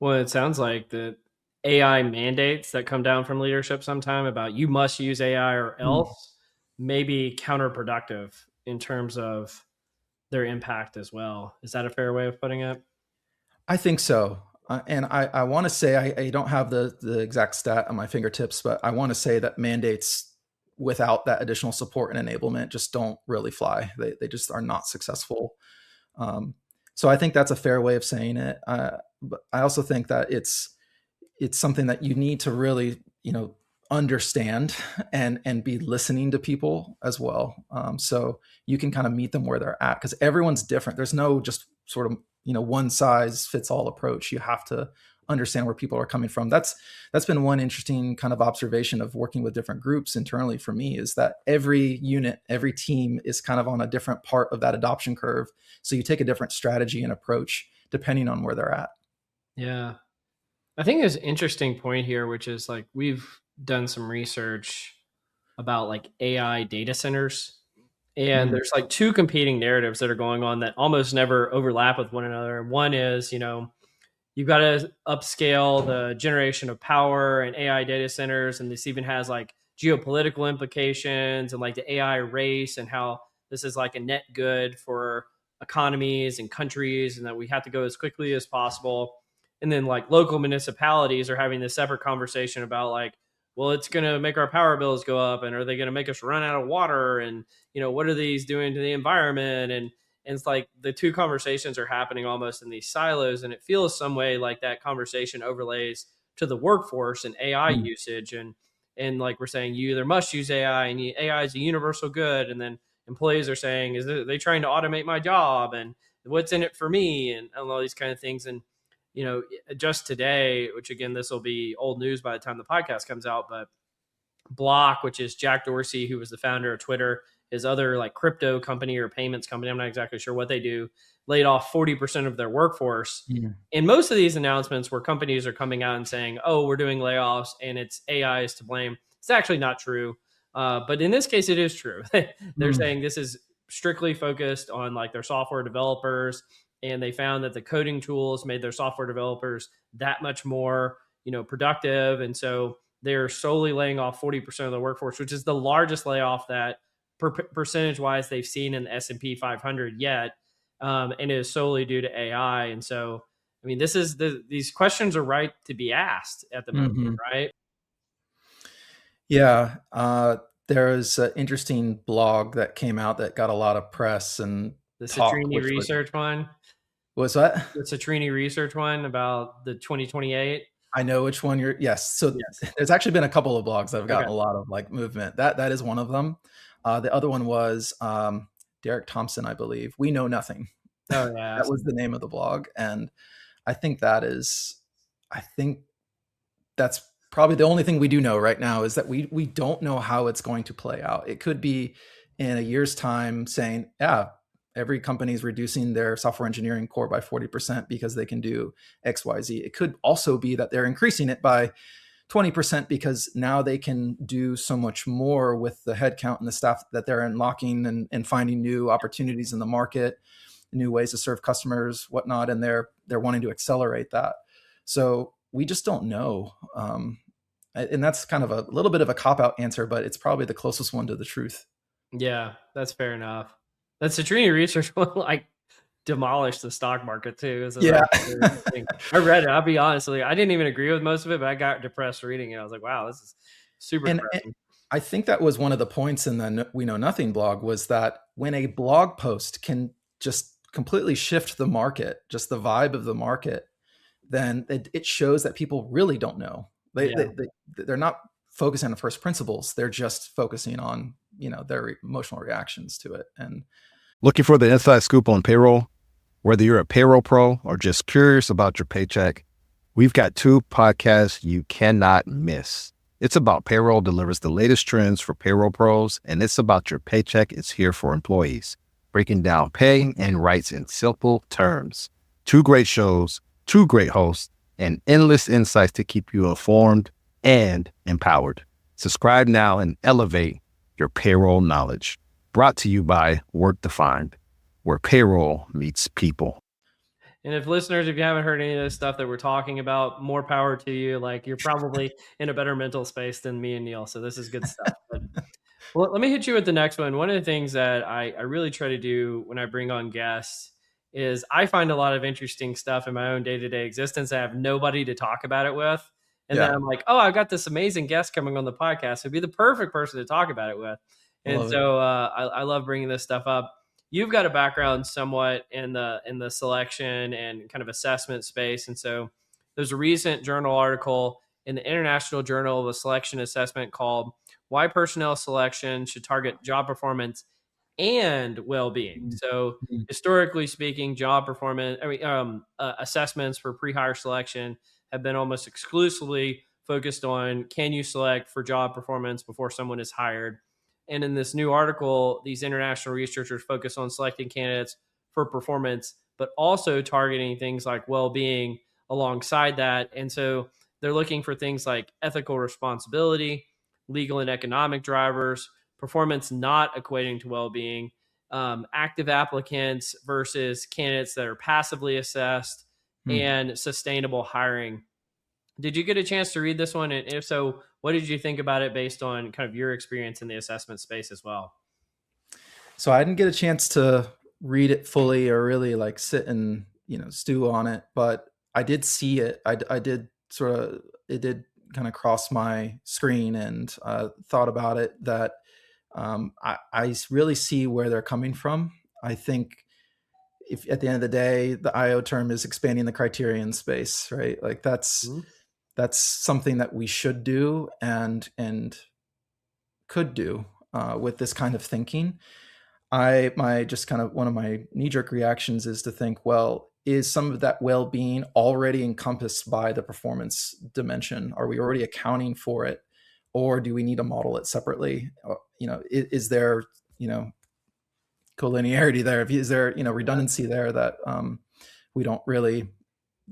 Well, it sounds like the AI mandates that come down from leadership sometime about you must use AI or Mm. else may be counterproductive in terms of their impact as well. Is that a fair way of putting it? I think so. And I want to say, I don't have the exact stat on my fingertips, but I want to say that mandates without that additional support and enablement just don't really fly. They just are not successful. Um, so I think that's a fair way of saying it. But I also think that it's something that you need to really, understand and be listening to people as well. So you can kind of meet them where they're at, because everyone's different. There's no just sort of, one size fits all approach. You have to understand where people are coming from. That's been one interesting kind of observation of working with different groups internally for me, is that every unit, every team is kind of on a different part of that adoption curve. So you take a different strategy and approach depending on where they're at. Yeah. I think there's an interesting point here, which is like we've done some research about like AI data centers. And Mm. there's like two competing narratives that are going on that almost never overlap with one another. One is, you've got to upscale the generation of power and AI data centers. And this even has like geopolitical implications and like the AI race and how this is like a net good for economies and countries and that we have to go as quickly as possible. And then like local municipalities are having this separate conversation about like, well, it's going to make our power bills go up. And are they going to make us run out of water? And, what are these doing to the environment? And it's like the two conversations are happening almost in these silos. And it feels some way like that conversation overlays to the workforce and AI usage. And like we're saying, you either must use AI and AI is a universal good. And then employees are saying, are they trying to automate my job, and what's in it for me, and all these kind of things. And just today, which again, this will be old news by the time the podcast comes out, but Block, which is Jack Dorsey, who was the founder of Twitter, his other like crypto company or payments company, I'm not exactly sure what they do, laid off 40% of their workforce. And most of these announcements where companies are coming out and saying, oh, we're doing layoffs and it's AI is to blame. It's actually not true. But in this case, it is true. They're saying this is strictly focused on like their software developers. And they found that the coding tools made their software developers that much more, productive. And so they're solely laying off 40% of the workforce, which is the largest layoff that percentage wise they've seen in the S&P 500 yet. And it is solely due to AI. And so, I mean, these questions are right to be asked at the moment, right? Yeah. There's an interesting blog that came out that got a lot of press and The talk, Citrini research one. Was that? The Citrini research one about the 2028. I know which one yes. So there's actually been a couple of blogs that have gotten a lot of like movement. That is one of them. The other one was Derek Thompson, I believe. We Know Nothing. Oh yeah. That was the name of the blog. And I think that's probably the only thing we do know right now is that we don't know how it's going to play out. It could be in a year's time saying, yeah, every company is reducing their software engineering core by 40% because they can do X, Y, Z. It could also be that they're increasing it by 20% because now they can do so much more with the headcount and the staff that they're unlocking and finding new opportunities in the market, new ways to serve customers, whatnot. And they're wanting to accelerate that. So we just don't know. And that's kind of a little bit of a cop-out answer, but it's probably the closest one to the truth. Yeah, that's fair enough. That Citrini research will like demolish the stock market too. So yeah. I read it. I'll be honest with you. I didn't even agree with most of it, but I got depressed reading it. I was like, wow, this is super depressing. And I think that was one of the points in the We Know Nothing blog was that when a blog post can just completely shift the market, just the vibe of the market, then it shows that people really don't know. They're not focusing on first principles. They're just focusing on, their emotional reactions to it. And looking for the inside scoop on payroll? Whether you're a payroll pro or just curious about your paycheck, we've got two podcasts you cannot miss. It's About Payroll delivers the latest trends for payroll pros, and It's About Your Paycheck is here for employees, breaking down pay and rights in simple terms. Two great shows, two great hosts, and endless insights to keep you informed and empowered. Subscribe now and elevate your payroll knowledge. Brought to you by Work Defined, where payroll meets people. And if listeners, if you haven't heard any of this stuff that we're talking about, more power to you. Like you're probably in a better mental space than me and Neil. So this is good stuff. But, well, let me hit you with the next one. One of the things that I really try to do when I bring on guests is I find a lot of interesting stuff in my own day-to-day existence. I have nobody to talk about it with. And then I'm like, oh, I've got this amazing guest coming on the podcast. It'd be the perfect person to talk about it with. And so I love bringing this stuff up. You've got a background somewhat in the selection and kind of assessment space. And so there's a recent journal article in the International Journal of Selection Assessment called Why Personnel Selection Should Target Job Performance and Well-Being. So historically speaking, job performance, assessments for pre-hire selection have been almost exclusively focused on, can you select for job performance before someone is hired? And in this new article, these international researchers focus on selecting candidates for performance, but also targeting things like well-being alongside that. And so they're looking for things like ethical responsibility, legal and economic drivers, performance not equating to well-being, active applicants versus candidates that are passively assessed, and sustainable hiring. Did you get a chance to read this one? And if so, what did you think about it based on kind of your experience in the assessment space as well? So I didn't get a chance to read it fully or really like sit and, stew on it, but I did see it. I did it did kind of cross my screen and thought about it that I really see where they're coming from. I think if at the end of the day, the IO term is expanding the criterion space, right? Like that's something that we should do and could do with this kind of thinking. my just kind of one of my knee-jerk reactions is to think, well, is some of that well-being already encompassed by the performance dimension? Are we already accounting for it, or do we need to model it separately? Is there, collinearity there? Is there, redundancy there that we don't really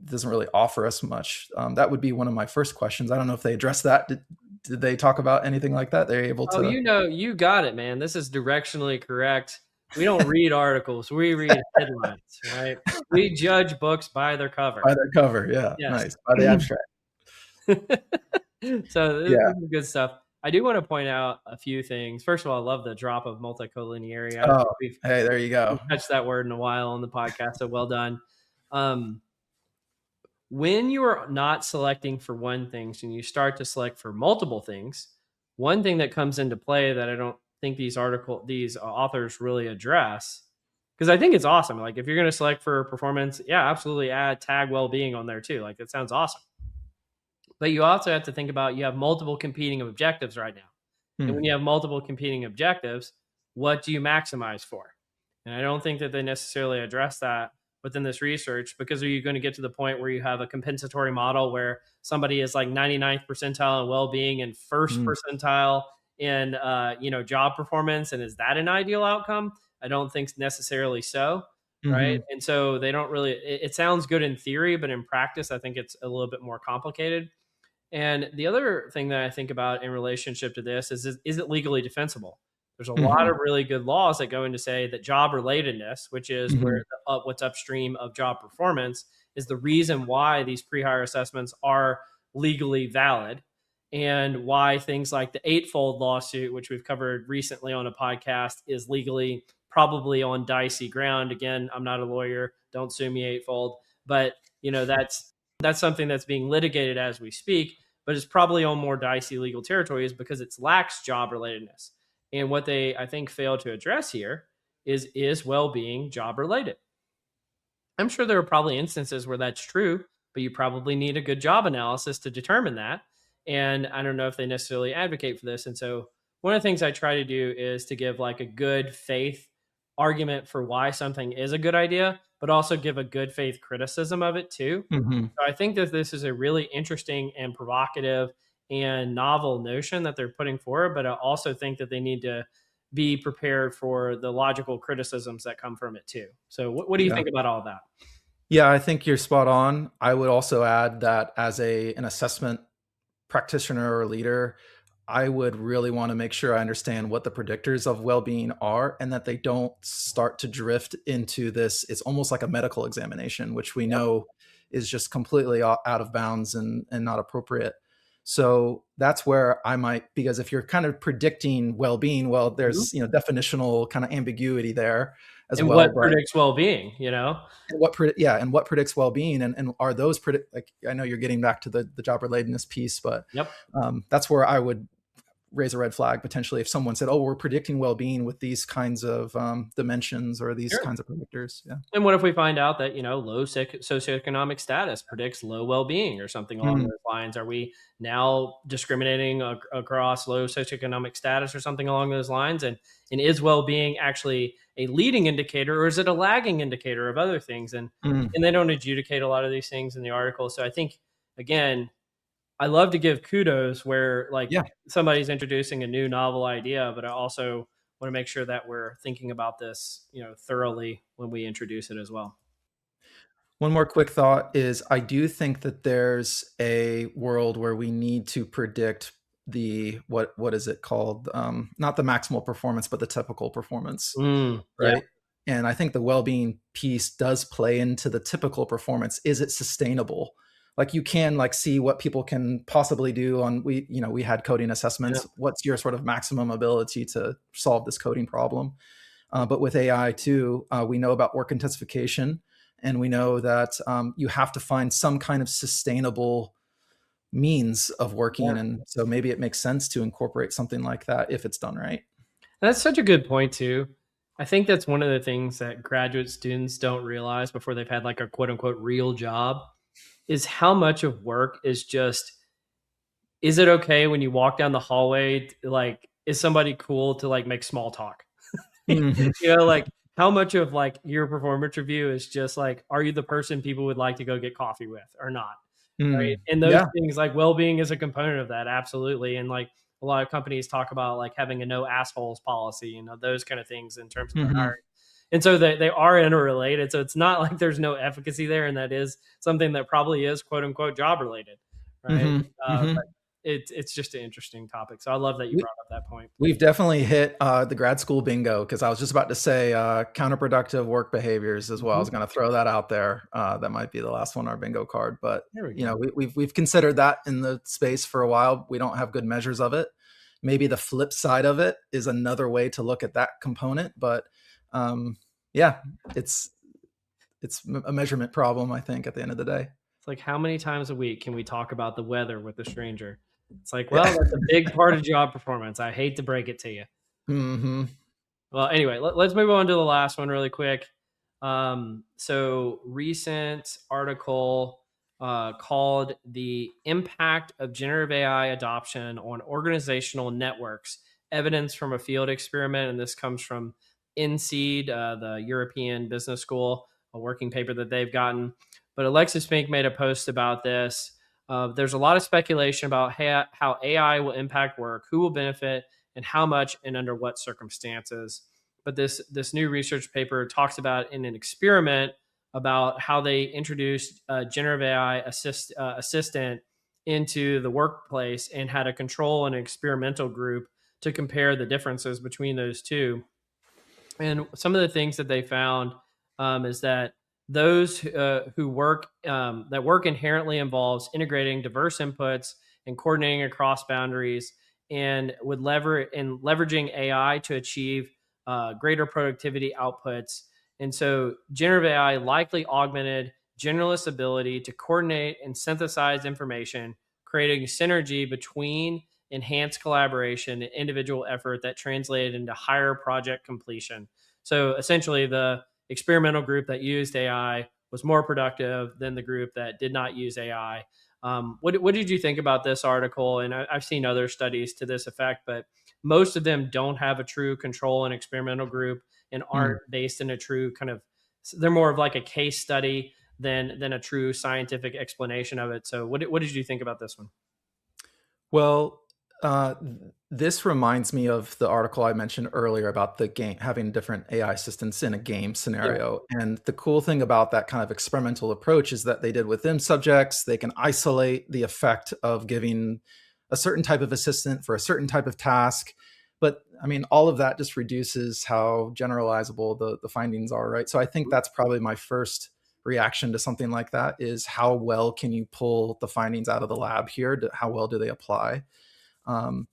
doesn't really offer us much? That would be one of my first questions. I don't know if they address that. Did they talk about anything like that? They're able to. You got it, man. This is directionally correct. We don't read articles. We read headlines, right? We judge books by their cover. By their cover, yeah. Yes. Nice. By the abstract. So this is good stuff. I do want to point out a few things. First of all, I love the drop of multicollinearity. Hey, there you go. We've touched that word in a while on the podcast, so well done. When you are not selecting for one thing and you start to select for multiple things, one thing that comes into play that I don't think these authors really address, because I think it's awesome. Like if you're going to select for performance, yeah, absolutely tag well-being on there too. Like that sounds awesome. But you also have to think about, you have multiple competing objectives right now. And when you have multiple competing objectives, what do you maximize for? And I don't think that they necessarily address that within this research, because are you going to get to the point where you have a compensatory model where somebody is like 99th percentile in well-being and first percentile in job performance, and is that an ideal outcome? I don't think necessarily so, right? And so they don't really, it sounds good in theory, but in practice I think it's a little bit more complicated. And the other thing that I think about in relationship to this is it legally defensible? There's a lot of really good laws that go into say that job relatedness, which is where what's upstream of job performance, is the reason why these pre-hire assessments are legally valid, and why things like the eightfold lawsuit, which we've covered recently on a podcast, is legally probably on dicey ground. Again, I'm not a lawyer. Don't sue me, eightfold. But that's something that's being litigated as we speak, but it's probably on more dicey legal territories because it lacks job relatedness. And what they, I think, fail to address here is well-being job related? I'm sure there are probably instances where that's true, but you probably need a good job analysis to determine that. And I don't know if they necessarily advocate for this. And so one of the things I try to do is to give like a good faith argument for why something is a good idea, but also give a good faith criticism of it too. So I think that this is a really interesting and provocative and novel notion that they're putting forward, but I also think that they need to be prepared for the logical criticisms that come from it too. So what do you think about all of that? Yeah, I think you're spot on. I would also add that as an assessment practitioner or leader, I would really want to make sure I understand what the predictors of well-being are, and that they don't start to drift into this. It's almost like a medical examination, which we know is just completely out of bounds and not appropriate. So that's where I might, because if you're kind of predicting well-being, well, there's definitional kind of ambiguity there as and well. What predicts well-being, And what predicts well-being, and are those like, I know you're getting back to the job relatedness piece, but that's where I would raise a red flag potentially if someone said, oh, we're predicting well-being with these kinds of dimensions or these kinds of predictors. Yeah. And what if we find out that, low socioeconomic status predicts low well-being or something along those lines? Are we now discriminating across low socioeconomic status or something along those lines? And is well-being actually a leading indicator, or is it a lagging indicator of other things? And they don't adjudicate a lot of these things in the article. So I think, again, I love to give kudos where somebody's introducing a new novel idea, but I also want to make sure that we're thinking about this, thoroughly when we introduce it as well. One more quick thought is I do think that there's a world where we need to predict the, what is it called? Not the maximal performance, but the typical performance, right? Yeah. And I think the well-being piece does play into the typical performance. Is it sustainable? Like you can see what people can possibly do on, we had coding assessments. Yeah. What's your sort of maximum ability to solve this coding problem? But with AI too, we know about work intensification, and we know that you have to find some kind of sustainable means of working. Yeah. And so maybe it makes sense to incorporate something like that if it's done right. That's such a good point too. I think that's one of the things that graduate students don't realize before they've had like a quote unquote real job, is how much of work is just, is it okay when you walk down the hallway, is somebody cool to make small talk? Like how much of like your performance review is just like, are you the person people would like to go get coffee with or not? Right. And those Yeah. things like well-being is a component of that. Absolutely. And like a lot of companies talk about like having a no assholes policy, those kind of things in terms of their Mhm. hiring. And so they are interrelated. So it's not like there's no efficacy there. And that is something that probably is quote unquote job related. Right. Mhm. Mhm. But it's just an interesting topic. So I love that you We brought up that point. we've definitely hit, the grad school bingo, because I was just about to say, counterproductive work behaviors as well. I Mhm. was gonna throw that out there. That might be the last one on our bingo card, but, There we go. we've considered that in the space for a while. We don't have good measures of it. Maybe the flip side of it is another way to look at that component, but, yeah, it's a measurement problem, I think, at the end of the day. It's like, how many times a week can we talk about the weather with a stranger? It's like, well, Yeah. that's a big part of job performance. I hate to break it to you. Mhm. Well, anyway, let's move on to the last one really quick. So recent article called "The Impact of Generative AI Adoption on Organizational Networks: Evidence from a Field Experiment," and this comes from INSEAD, the European Business School, a working paper that they've gotten. But Alexis Fink made a post about this. There's a lot of speculation about how AI will impact work, who will benefit, and how much and under what circumstances. But this new research paper talks about in an experiment about how they introduced a generative AI assistant into the workplace and had a control and experimental group to compare the differences between those two. And some of the things that they found is that those who work that work inherently involves integrating diverse inputs and coordinating across boundaries, and with leveraging AI to achieve greater productivity outputs. And so generative AI likely augmented generalists' ability to coordinate and synthesize information, creating synergy between enhanced collaboration and individual effort that translated into higher project completion. So essentially, the experimental group that used AI was more productive than the group that did not use AI. What did you think about this article? And I've seen other studies to this effect, but most of them don't have a true control and experimental group and aren't based in a true kind of. They're more of like a case study than a true scientific explanation of it. So what did you think about this one? Well, uh, this reminds me of the article I mentioned earlier about the game having different AI assistants in a game Yeah. scenario. And the cool thing about that kind of experimental approach is that they did within subjects, they can isolate the effect of giving a certain type of assistant for a certain type of task. But I mean, all of that just reduces how generalizable the findings are, right? So I think that's probably my first reaction to something like that is how well can you pull the findings out of the lab here? How well do they apply? Um,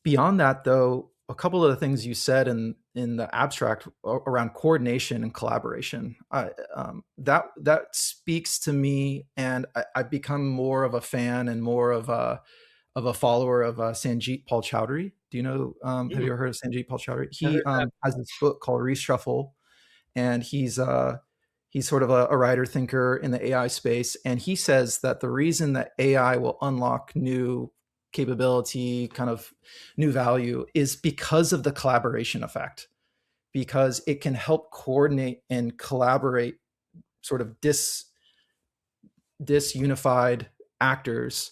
Beyond that, though, a couple of the things you said in the abstract around coordination and collaboration, that speaks to me, and I've become more of a fan and more of a follower of Sanjit Paul Chowdhury. Do you know? Have you ever heard of Sanjit Paul Chowdhury? I He heard that. has this book called Reshuffle, and he's sort of a writer thinker in the AI space, and he says that the reason that AI will unlock new capability, kind of new value, is because of the collaboration effect, because it can help coordinate and collaborate sort of disunified actors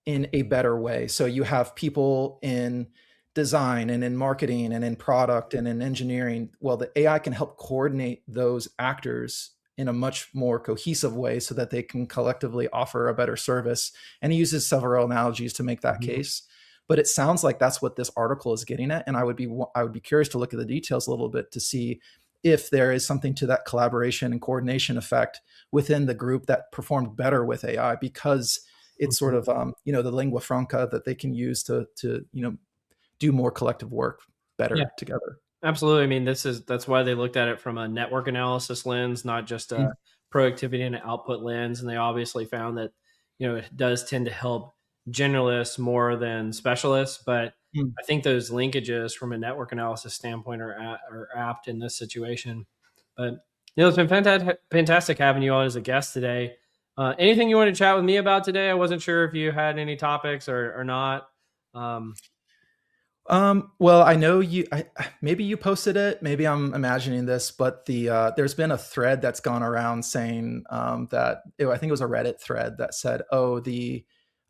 in a better way. So you have people in design and in marketing and in product and in engineering. Well, the AI can help coordinate those actors in a much more cohesive way so that they can collectively offer a better service. And he uses several analogies to make that case. But it sounds like that's what this article is getting at. And I would be curious to look at the details a little bit to see if there is something to that collaboration and coordination effect within the group that performed better with AI, because it's sort of the lingua franca that they can use to do more collective work Yeah. better together. Absolutely. I mean, that's why they looked at it from a network analysis lens, not just a productivity and output lens. And they obviously found that, it does tend to help generalists more than specialists. But Mm. I think those linkages from a network analysis standpoint are apt in this situation. But, it's been fantastic having you on as a guest today. Anything you want to chat with me about today? I wasn't sure if you had any topics or not. Well, I know maybe you posted it, maybe I'm imagining this, but there's been a thread that's gone around saying I think it was a Reddit thread that said, oh, the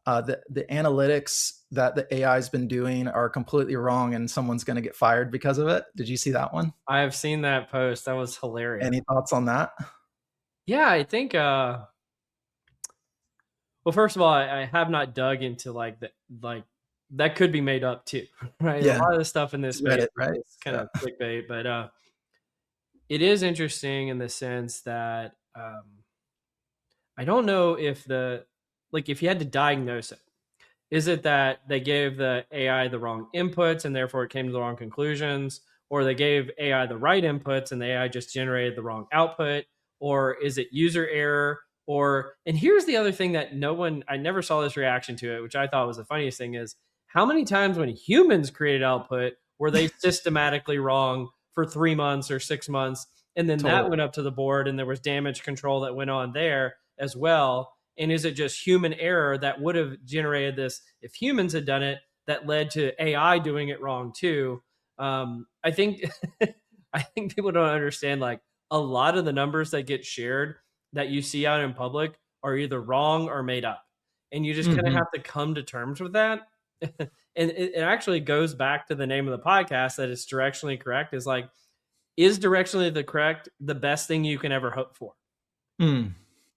analytics that the AI has been doing are completely wrong and someone's going to get fired because of it. Did you see that one? I have seen that post. That was hilarious. Any thoughts on that? Yeah, I think well, first of all, I have not dug into like that could be made up too, right? A Yeah, lot of the stuff in this it's space Reddit, right? is kind Yeah. of clickbait, but it is interesting in the sense that I don't know if if you had to diagnose it, is it that they gave the AI the wrong inputs and therefore it came to the wrong conclusions? Or they gave AI the right inputs and the AI just generated the wrong output? Or is it user error? And here's the other thing that I never saw this reaction to it, which I thought was the funniest thing is how many times when humans created output were they systematically wrong for 3 months or 6 months? And then that Totally. went up to the board and there was damage control that went on there as well. And is it just human error that would have generated this if humans had done it that led to AI doing it wrong too? I think I think people don't understand like a lot of the numbers that get shared that you see out in public are either wrong or made up. And you just kind of Hmm. have to come to terms with that. And it actually goes back to the name of the podcast that it's directionally correct is like, is directionally the best thing you can ever hope for? Mm.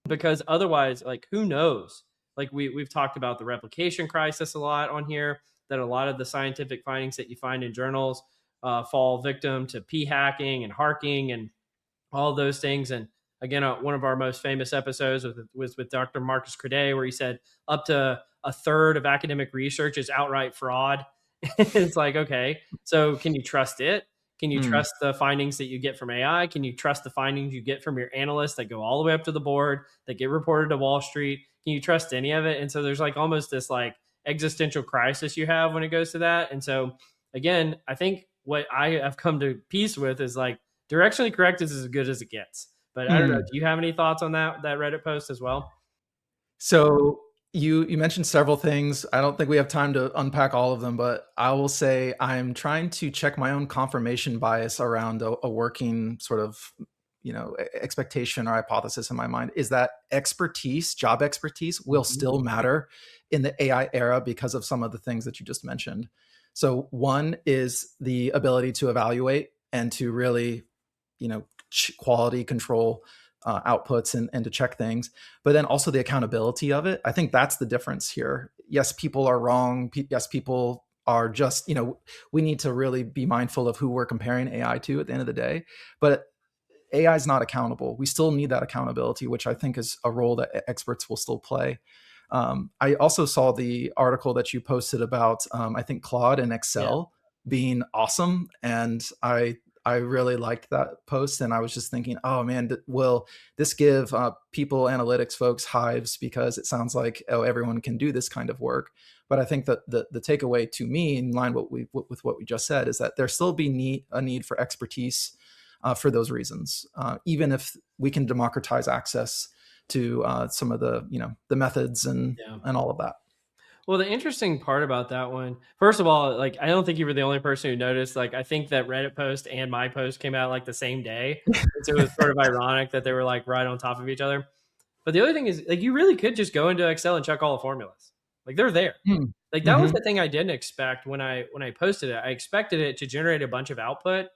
Because otherwise, like, who knows? Like we've talked about the replication crisis a lot on here, that a lot of the scientific findings that you find in journals fall victim to p hacking and harking and all those things. And again, one of our most famous episodes was with Dr. Marcus Crede, where he said up to a third of academic research is outright fraud. It's like, okay, so can you trust it? Can you Mm. trust the findings that you get from AI? Can you trust the findings you get from your analysts that go all the way up to the board, that get reported to Wall Street? Can you trust any of it? And so there's like almost this like existential crisis you have when it goes to that. And so again, I think what I have come to peace with is like directionally correct is as good as it gets. But I don't know. Mm. Do you have any thoughts on that Reddit post as well? So you mentioned several things. I don't think we have time to unpack all of them, but I will say I'm trying to check my own confirmation bias around a working sort of expectation or hypothesis in my mind is that job expertise will Mhm. still matter in the AI era because of some of the things that you just mentioned. So one is the ability to evaluate and to really, quality control outputs and to check things, but then also the accountability of it. I think that's the difference here. Yes, people are wrong. Yes, people are just, we need to really be mindful of who we're comparing AI to at the end of the day. But AI is not accountable. We still need that accountability, which I think is a role that experts will still play. I also saw the article that you posted about, I think Claude and Yeah. Excel being awesome, and I really liked that post. And I was just thinking, oh man, will this give people analytics folks hives because it sounds like everyone can do this kind of work. But I think that the takeaway to me, in line with what we just said, is that there still be a need for expertise for those reasons, even if we can democratize access to some of the methods Yeah. and all of that. Well, the interesting part about that one, first of all, like I don't think you were the only person who noticed. Like I think that Reddit post and my post came out like the same day. And so it was sort of ironic that they were like right on top of each other. But the other thing is like you really could just go into Excel and check all the formulas. Like they're there. Like that was Mm-hmm. the thing I didn't expect when I posted it. I expected it to generate a bunch of output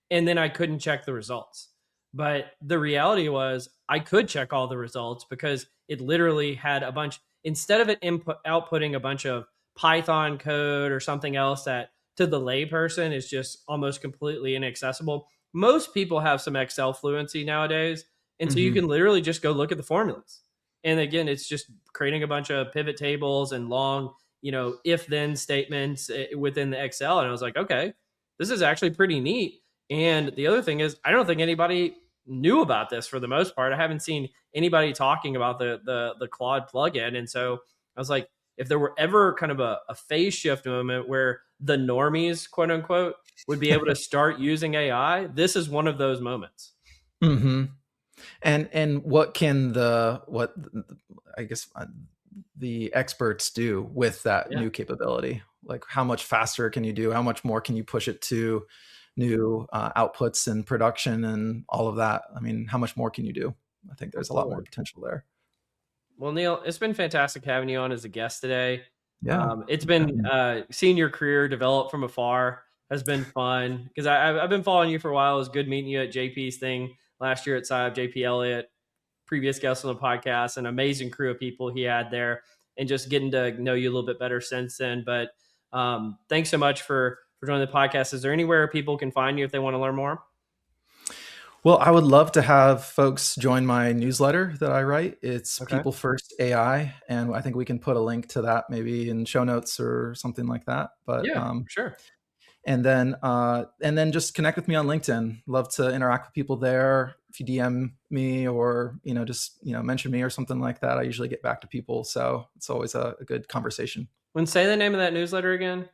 and then I couldn't check the results. But the reality was I could check all the results because it literally had a bunch instead of it outputting a bunch of Python code or something else that to the layperson is just almost completely inaccessible. Most people have some Excel fluency nowadays. And so you Mm-hmm. can literally just go look at the formulas. And again, it's just creating a bunch of pivot tables and long, if then statements within the Excel. And I was like, okay, this is actually pretty neat. And the other thing is, I don't think anybody knew about this for the most part. I haven't seen anybody talking about the Claude plugin. And so I was like, if there were ever kind of a phase shift moment where the normies, quote unquote, would be able to start using AI, this is one of those moments. Mm-hmm. And what can I guess the experts do with that Yeah. new capability? Like how much faster can you do? How much more can you push it to new outputs and production and all of that? I mean, how much more can you do? I think there's a lot more potential there. Well, Neil, it's been fantastic having you on as a guest today. Yeah. It's been seeing your career develop from afar has been fun because I've been following you for a while. It was good meeting you at JP's thing last year at SIB, JP Elliott, previous guest on the podcast, an amazing crew of people he had there, and just getting to know you a little bit better since then. But thanks so much for joining the podcast. Is there anywhere people can find you if they want to learn more? Well, I would love to have folks join my newsletter that I write. It's People First AI, and I think we can put a link to that maybe in show notes or something like that. But yeah, sure. And then just connect with me on LinkedIn. Love to interact with people there. If you DM me or just mention me or something like that, I usually get back to people. So it's always a good conversation. And say the name of that newsletter again.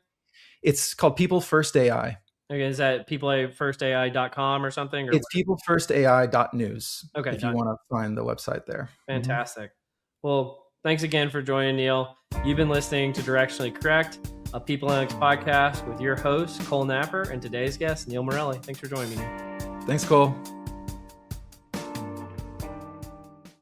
It's called People First AI. Okay, is that peoplefirstai.com or something? Or it's peoplefirstai.news. Okay, if you want to find the website there. Fantastic. Well, thanks again for joining, Neil. You've been listening to Directionally Correct, a People Analytics podcast with your host, Cole Napper, and today's guest, Neil Morelli. Thanks for joining me. Thanks, Cole.